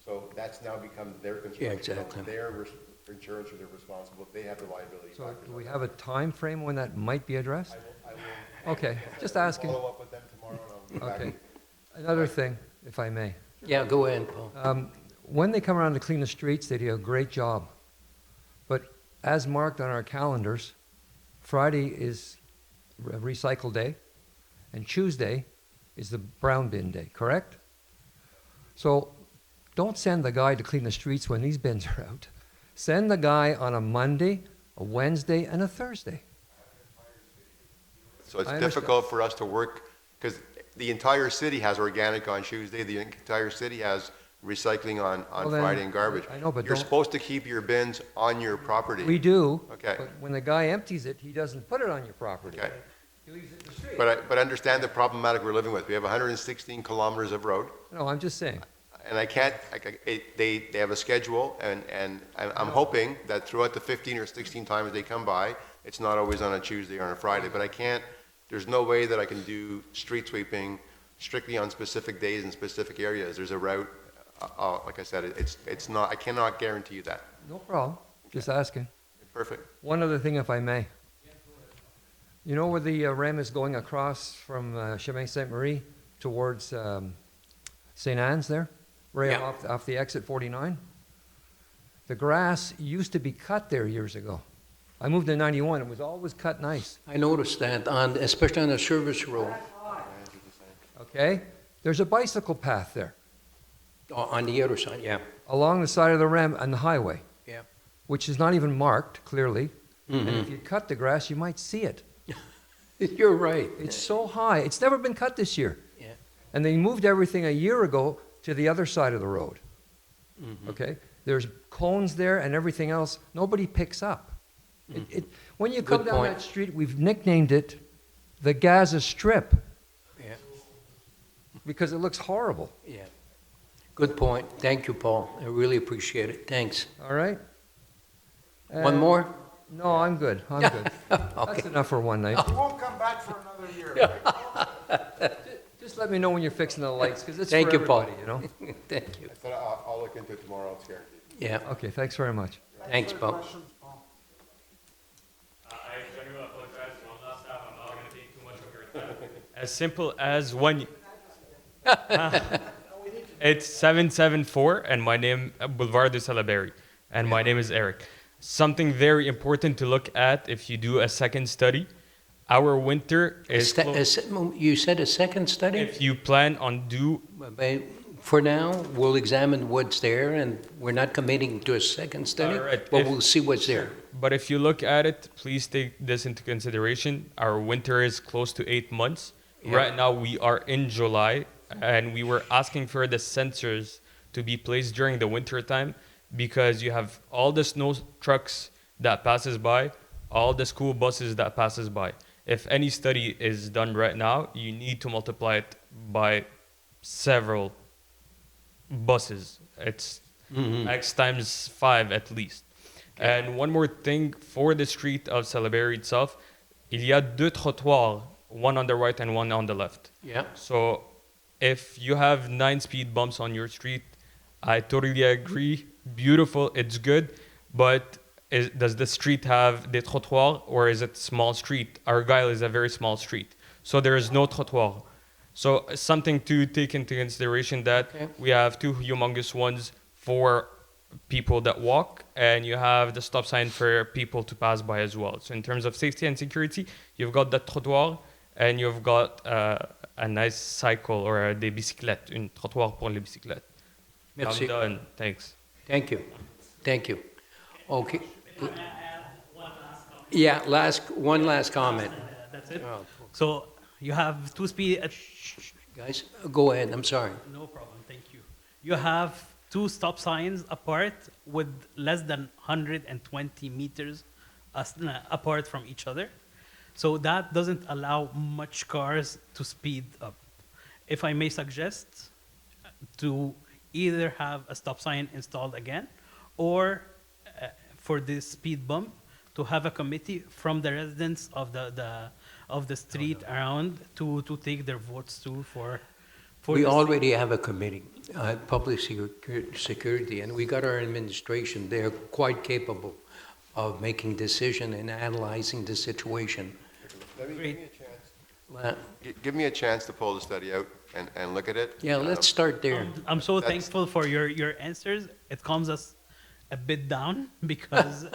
So that's now become their concern. Yeah, exactly. Their insurance, or they're responsible, if they have the liability. So factors do on we that. have a time frame when that might be addressed? I will Okay, just asking. follow up with them tomorrow and I'll be back. Okay. Another thing, if I may. Yeah, go ahead, Paul. When they come around to clean the streets, they do a great job. But as marked on our calendars, Friday is recycle day, and Tuesday is the brown bin day, correct? So don't send the guy to clean the streets when these bins are out. Send the guy on a Monday, a Wednesday, and a Thursday. So it's I understand. difficult for us to work, because the entire city has organic on Tuesday, the entire city has recycling on Well, then, Friday and garbage. I know, but You're don't- supposed to keep your bins on your property. We do, Okay. but when the guy empties it, he doesn't put it on your property. Okay. He leaves it in the street. But understand the problematic we're living with. We have 116 kilometers of road, No, I'm just saying. and I can't, they have a schedule, and I'm hoping that throughout the 15 or 16 times they come by, it's not always on a Tuesday or on a Friday, but I can't, there's no way that I can do street sweeping strictly on specific days in specific areas. There's a route, like I said, it's not, I cannot guarantee you that. No problem, just asking. Perfect. One other thing, if I may. You know where the REM is going across from Chemin Sainte-Marie towards St. Anne's there? Right Yeah. off the exit 49? The grass used to be cut there years ago. I moved in 91, it was always cut nice. I noticed that, especially on the service road, Okay? There's a bicycle path there on the other side, yeah. along the side of the REM and the highway, Yeah. which is not even marked clearly. And Mhm. if you cut the grass, you might see it. You're right. It's so high. It's never been cut this year. Yeah. And they moved everything a year ago to the other side of the road. Mhm. Okay? There's cones there and everything else. Nobody picks up. When you come Good down point. that street, we've nicknamed it the Gaza Strip Yeah. because it looks horrible. Yeah. Good point. Thank you, Paul. I really appreciate it. Thanks. All right? One And- more? No, I'm good. I'm good. That's Okay. enough for one night. You won't come back for another year. Just let me know when you're fixing the lights because it's Thank for you, Paul. everybody, you know? Thank you. I said I'll look into it tomorrow, it's guaranteed. Yeah. Okay, thanks very much. Thanks, Paul. Questions, Paul? I genuinely apologize one last time. I'm not going to take too much of your time. As simple as one. It's 774, and my name Boulevard de Salaberry, and my name is Eric. Something very important to look at if you do a second study. Our winter is. You said a second study? If you plan on do. For now, we'll examine what's there, and we're not committing to a second study, All right. but we'll see what's there. But if you look at it, please take this into consideration. Our winter is close to 8 months. Yeah. Right now, we are in July, and we were asking for the sensors to be placed during the winter time because you have all the snow trucks that passes by, all the school buses that passes by. If any study is done right now, you need to multiply it by several buses. It's X times 5 at least. And one more thing for the street of Salaberry itself, il y a deux trottoirs, one on the right and one on the left. Yeah. So if you have 9 speed bumps on your street, I totally agree. Beautiful, it's good, but does the street have des trottoirs or is it small street? Argyle is a very small street, so there is no trottoir. So something to take into consideration that we have 2 humongous ones for people that walk, and you have the stop sign for people to pass by as well. So in terms of safety and security, you've got the trottoir, and you've got a nice cycle or des bicyclettes, une trottoir pour les bicyclettes. Merci. I'm done. Thanks. Thank you. Thank you. Okay. Yeah, one last comment. That's it. Oh, So you have two speed. Guys, go ahead. I'm sorry. No problem. Thank you. You have 2 stop signs apart with less than 120 meters apart from each other. So that doesn't allow much cars to speed up. If I may suggest, to either have a stop sign installed again, or for this speed bump, to have a committee from the residents of the street around to take their votes too for We this. already have a committee, public security, and we got our administration. They're quite capable of making decision and analyzing the situation. Give me a chance to pull the study out and look at it. Yeah, let's start there. I'm so That's- thankful for your answers. It calms us a bit down because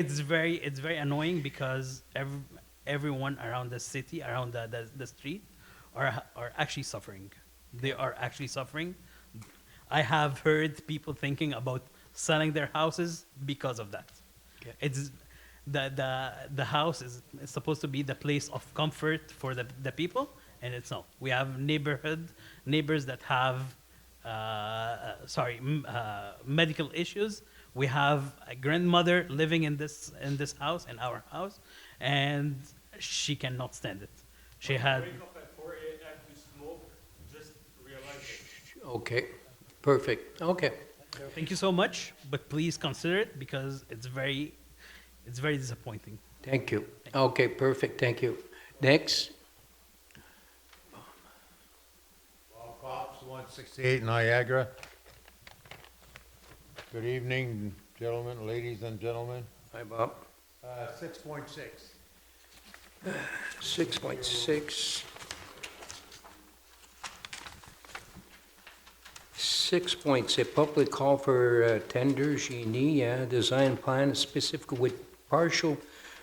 it's very annoying because everyone around the city, around the street, are actually suffering. They are actually suffering. I have heard people thinking about selling their houses because of that. Okay. It's the house is supposed to be the place of comfort for the people, and it's not. We have neighbors that have medical issues. We have a grandmother living in this house, in our house, and she cannot stand it. She had. Wake up at 4 a.m. to smoke, just realize it. Okay, perfect, okay. Thank you so much, but please consider it because it's very disappointing. Thank you. Okay, perfect, thank you. Next, Bob Cops, 168 Niagara. Good evening, gentlemen, ladies and gentlemen. hi, Bob. 6.6. 6.6. 6.6, public call for tender, Genie, design plan specific with partial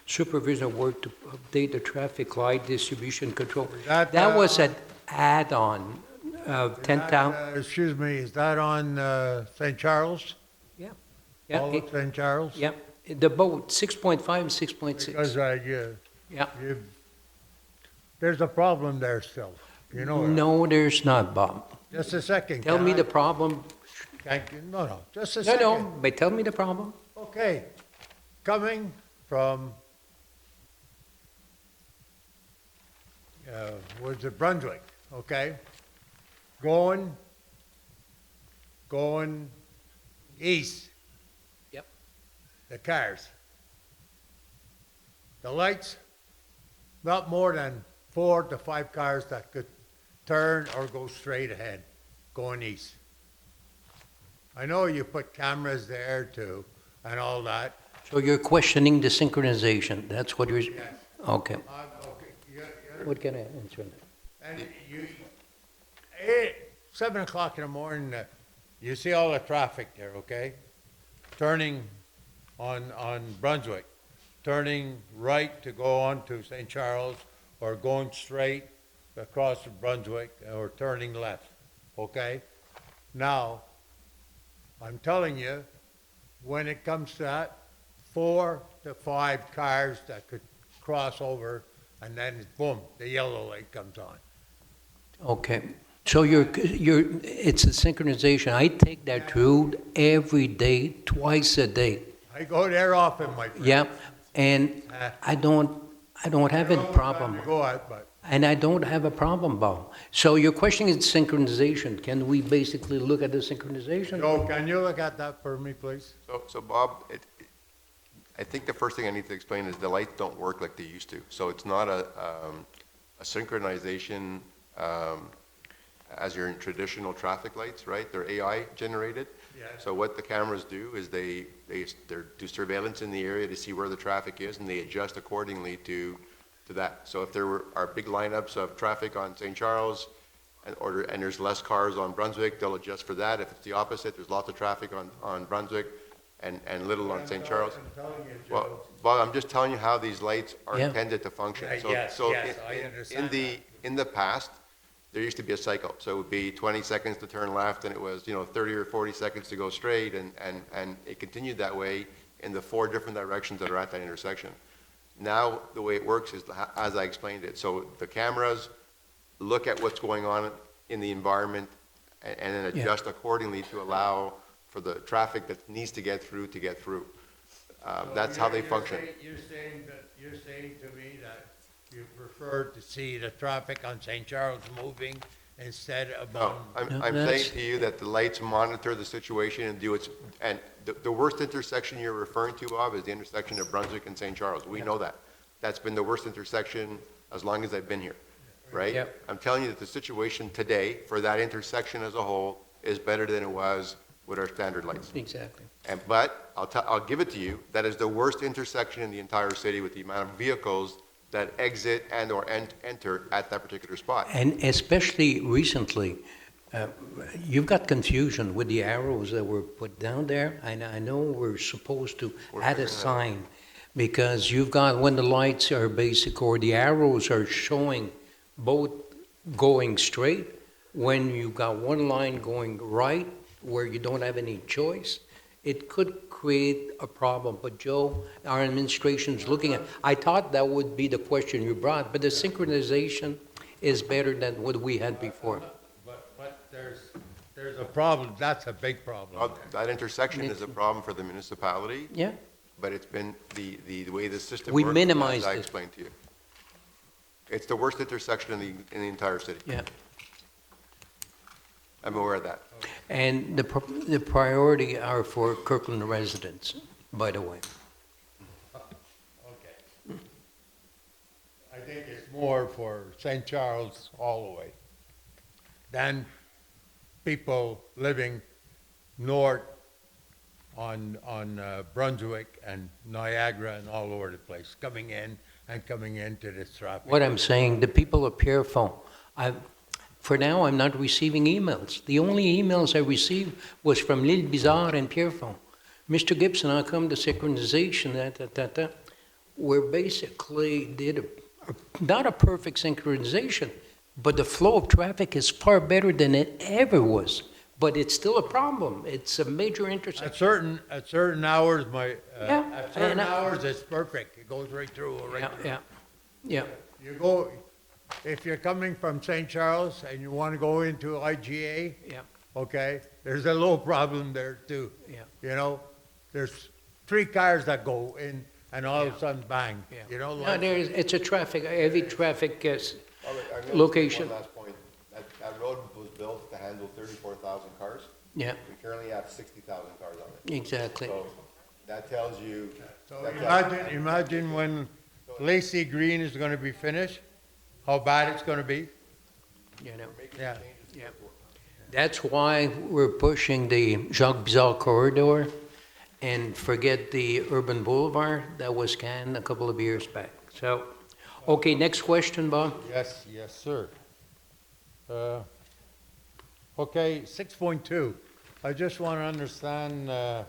supervision work to update the traffic light distribution control. That was an add-on of 10,000. Excuse me, is that on St. Charles? Yeah. All Yeah, of St. Charles? yeah, the boat, 6.5 and 6.6. Because Yeah. there's a problem there still, you know. No, there's not, Bob. Just a second. Tell can me I- the problem. No, just a No, second. no, but tell me the problem. Okay, coming from, was it Brunswick, okay? Going east. Yep. The cars. The lights, not more than 4 to 5 cars that could turn or go straight ahead, going east. I know you put cameras there too, and all that. So you're questioning the synchronization, that's what you're, Yes. okay. Okay, What can I answer? and you, 7 o'clock in the morning, you see all the traffic there, okay? Turning on Brunswick, turning right to go on to St. Charles, or going straight across to Brunswick, or turning left, okay? Now, I'm telling you, when it comes to that, 4 to 5 cars that could cross over, and then boom, the yellow light comes on. Okay, so it's a synchronization, I take that route every day, twice a day. I go there often, my friend. Yeah, and I don't have a problem. Go out, but And I don't have a problem, Bob. So your question is synchronization. Can we basically look at the synchronization? Joe, can you look at that for me, please? So Bob, I think the first thing I need to explain is the lights don't work like they used to. So it's not a synchronization as your traditional traffic lights, right? They're AI generated. Yes. So what the cameras do is they do surveillance in the area to see where the traffic is, and they adjust accordingly to that. So if there are big lineups of traffic on St. Charles, and there's less cars on Brunswick, they'll adjust for that. If it's the opposite, there's lots of traffic on Brunswick and little on St. Charles. Well, Bob, I'm just telling you how these lights are Yeah. intended to function. Yeah, So- yes, so yes, I understand in the past, there used to be a cycle. So it would be 20 seconds to turn left, and it was, 30 or 40 seconds to go straight, and it continued that way in the 4 different directions that are at that intersection. Now, the way it works is as I explained it. So the cameras look at what's going on in the environment and then adjust accordingly to allow for the traffic that needs to get through to get through. That's how they function. You're saying to me that you prefer to see the traffic on St. Charles moving instead of No, I'm saying to you that the lights monitor the situation and do its, and the worst intersection you're referring to, Bob, is the intersection of Brunswick and St. Charles. We know that. That's been the worst intersection as long as I've been here, right? Yep. I'm telling you that the situation today for that intersection as a whole is better than it was with our standard lights. Exactly. But I'll give it to you, that is the worst intersection in the entire city with the amount of vehicles that exit and/or enter at that particular spot. And especially recently, you've got confusion with the arrows that were put down there. I know we're supposed to add a sign, because you've got, when the lights are basic, or the arrows are showing both going straight, when you've got one line going right, where you don't have any choice, it could create a problem. But Joe, our administration's looking at, I thought that would be the question you brought, but the synchronization is better than what we had before. But there's a problem, that's a big problem. Well, that intersection is a problem for the municipality, Yeah, but it's been the way the system We works, minimized as I it. explained to you. It's the worst intersection in the entire city. yeah. I'm aware of that. And the priority are for Kirkland residents, by the way. Okay. I think it's more for St. Charles all the way than people living north on Brunswick and Niagara and all over the place, coming in and coming into this traffic. What I'm saying, the people of Pierrefonds, for now, I'm not receiving emails. The only emails I received was from L'Île Bizarre and Pierrefonds. Mr. Gibson, how come the synchronization, where basically did not a perfect synchronization, but the flow of traffic is far better than it ever was. But it's still a problem. It's a major intersection. At certain hours, Yeah, at certain and hours, it's perfect. It goes right through, right through. Yeah. You go, if you're coming from St. Charles and you want to go into IGA, Yeah. okay, there's a little problem there too. Yeah. You know, there's 3 cars that go in and all of a sudden bang, you know? No, it's a heavy traffic I noticed location. One last point, that road was built to handle 34,000 cars. Yeah, We currently have 60,000 cars on it. exactly. So that tells you. So that- imagine when Lacey Green is gonna be finished, how bad it's gonna be. You know. Yeah. Yeah. That's why we're pushing the Jacques Bizarre corridor and forget the urban boulevard that was canned a couple of years back. So, okay, next question, Bob. Yes, sir. Okay, 6.2. I just want to understand the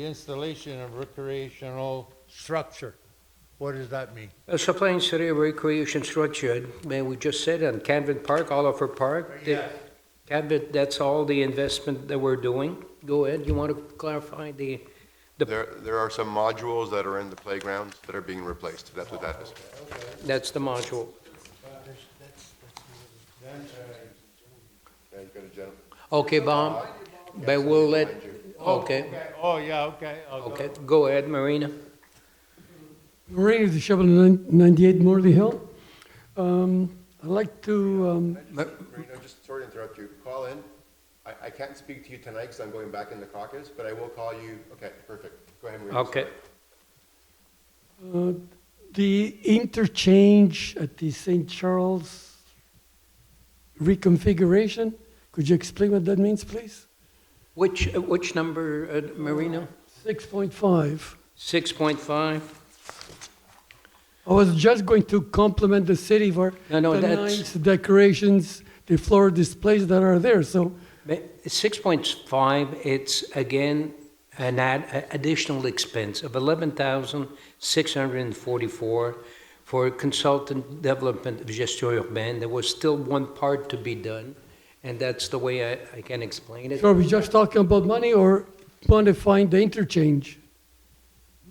installation of recreational structure. What does that mean? Supplying city recreation structure, man, we just said on Canvin Park, Oliver Park. Yes. Canvin, that's all the investment that we're doing. Go ahead, you want to clarify the There are some modules that are in the playgrounds that are being replaced. That's what that is. that's the module. Yeah, you got a gentleman. Okay, Bob, but we'll let, okay, Oh, yeah, okay. okay, go ahead, Marina. Lorraine is the Shovel 98 Morley Hill. I'd like to, Marino, just sorry to interrupt you. Call in. I can't speak to you tonight because I'm going back in the caucus, but I will call you. Okay, perfect. Go ahead, Marino. Okay. the interchange at the St. Charles reconfiguration, could you explain what that means, please? Which number, Marino? 6.5. 6.5? I was just going to compliment the city for No, the that's- nice decorations, the floor displays that are there, so 6.5, it's again an additional expense of 11,644 for consultant development of gestion urbaine. There was still one part to be done, and that's the way I can explain it. so are we just talking about money or modifying the interchange?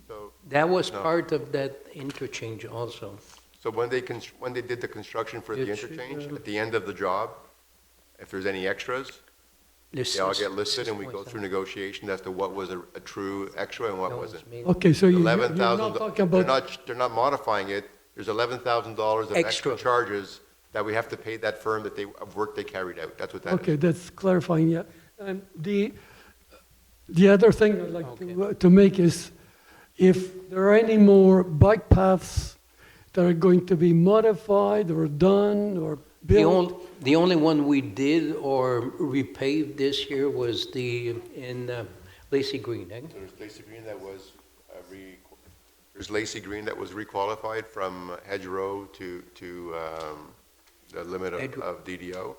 So, That was No. part of that interchange also. so when they did the construction for the It should, interchange, at the end of the job, if there's any extras, they all get listed and we go through negotiations as to what was a true extra and what wasn't. Okay, so you're not $11,000, talking about, they're not modifying it. There's $11,000 of extra Extra. charges that we have to pay that firm of work they carried out. That's what that is. okay, that's clarifying, yeah. And the other thing I'd like to make is, if there are any more bike paths that are going to be modified or done or built, The only one we did or repaved this year was in Lacey Green, eh? So there's Lacey Green that was There's Lacey Green that was requalified from hedgerow to the limit of DDO.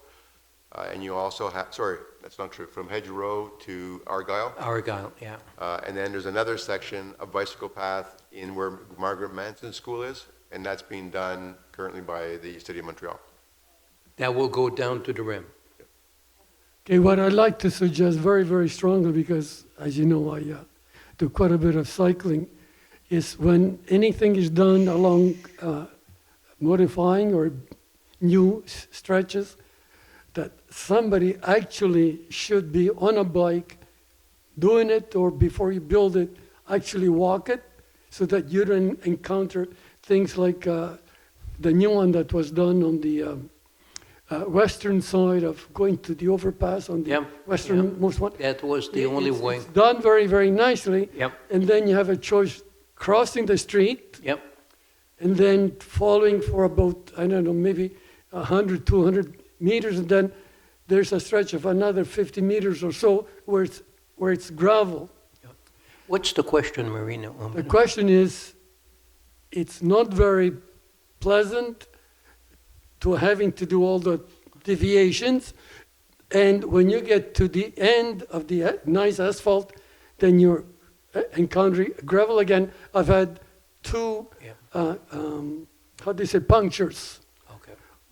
And you also have, sorry, that's not true, from hedgerow to Argyle. Argyle, yeah. And then there's another section of bicycle path in where Margaret Manson School is, and that's being done currently by the City of Montreal. That will go down to the rim. Okay, what I'd like to suggest very, very strongly, because as you know, I do quite a bit of cycling, is when anything is done along modifying or new stretches, that somebody actually should be on a bike doing it, or before you build it, actually walk it, so that you don't encounter things like the new one that was done on the western side of going to the overpass on the westernmost one. That was the only way. It's done very, very nicely. Yep. And then you have a choice crossing the street. Yep. And then following for about, I don't know, maybe 100, 200 meters, and then there's a stretch of another 50 meters or so where it's gravel. What's the question, Marina? The question is, it's not very pleasant to having to do all the deviations, and when you get to the end of the nice asphalt, then you're encountering gravel again. I've had two, how do you say, punctures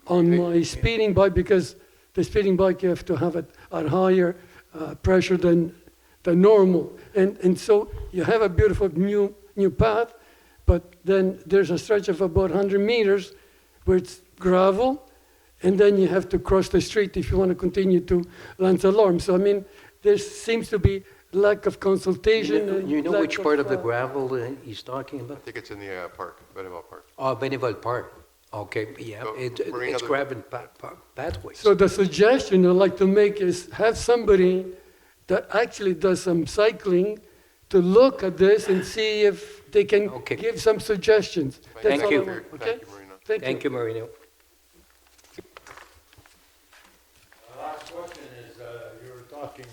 on my speeding bike, because the speeding bike, you have to have it at higher pressure than normal. And so you have a beautiful new path, but then there's a stretch of about 100 meters where it's gravel, and then you have to cross the street if you want to continue to Lansalorme. So, I mean, there seems to be lack of consultation. You know which part of the gravel he's talking I about? think it's in the park, Benneval Park. Oh, Benneval Park. Okay, yeah, So, it's gravel pathways. So the suggestion I'd like to make is have somebody that actually does some cycling to look at this and see if they can give some suggestions. That's Thank all you. I want, okay? Thank you, Marina. Last question is, you were talking,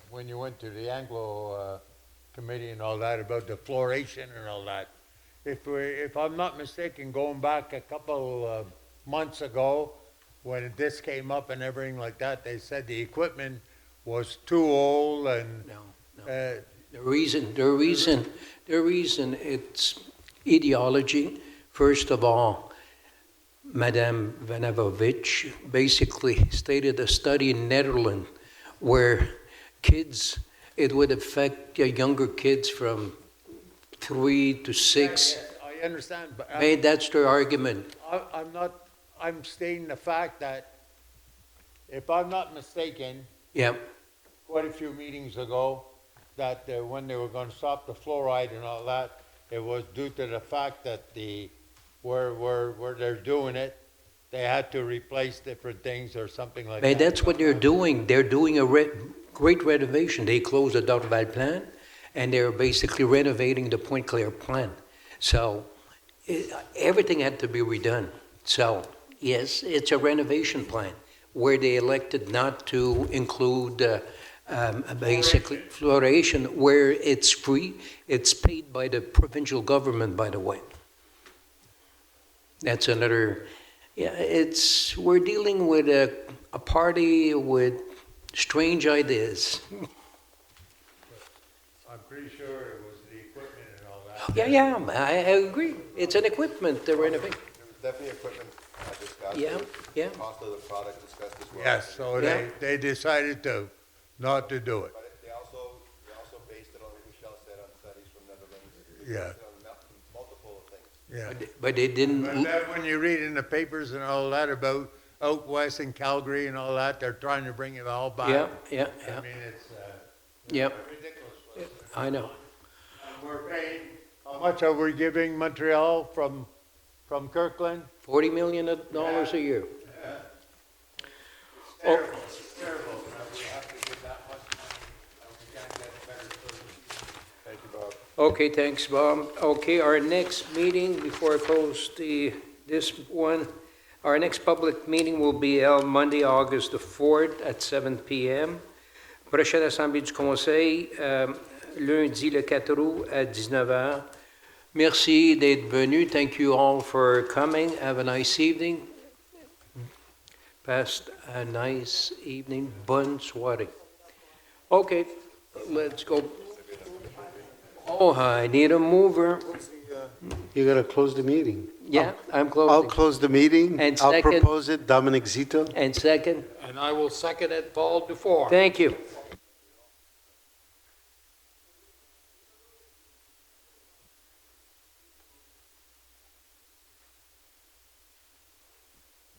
when you went to the Anglo committee and all that, about the fluoration and all that. If I'm not mistaken, going back a couple months ago, when this came up and everything like that, they said the equipment was too old and... The reason it's ideology. First of all, Madame Vanavovich basically stated a study in Netherlands where kids, it would affect younger kids from 3 to 6. Yes, I understand, but... That's their argument. I'm stating the fact that, if I'm not mistaken... Yeah. Quite a few meetings ago, that when they were going to stop the fluoride and all that, it was due to the fact that where they're doing it, they had to replace different things or something like that. That's what they're doing. They're doing a great renovation. They closed the Dorval plant, and they're basically renovating the Pointe Claire plant. So everything had to be redone. So yes, it's a renovation plan where they elected not to include basically fluoridation, where it's free. It's paid by the provincial government, by the way. That's another, we're dealing with a party with strange ideas. I'm pretty sure it was the equipment and all that. Yeah, I agree. It's an equipment to renovate. There was definitely equipment discussed. Yeah. Cost of the product discussed as well. Yes, so they decided not to do it. But they also based it on, like Michelle said, on studies from Netherlands. Yeah. Based it on multiple things. Yeah. But they didn't. But then when you read in the papers and all that about out west in Calgary and all that, they're trying to bring it all back. Yeah. I mean, it's ridiculous. I know. And we're paying, how much are we giving Montreal from Kirkland? $40 million a year. It's terrible that we have to give that much money and we can't get better service. Thank you, Bob. Okay, thanks, Bob. Okay, our next meeting, before I close this one, our next public meeting will be held Monday, August the 4th at 7 p.m. Prochaine assemblée du conseil, lundi le 4 août à 19h. Merci d'être venu. Thank you all for coming. Have a nice evening. Past a nice evening. Bonne soirée. Okay, let's go. Oh, I need a mover. You gotta close the meeting. Yeah, I'm I'll closing. close the meeting. And I'll second- propose it, Dominic Zito. And second, And I will second it, Paul Dufour. thank you.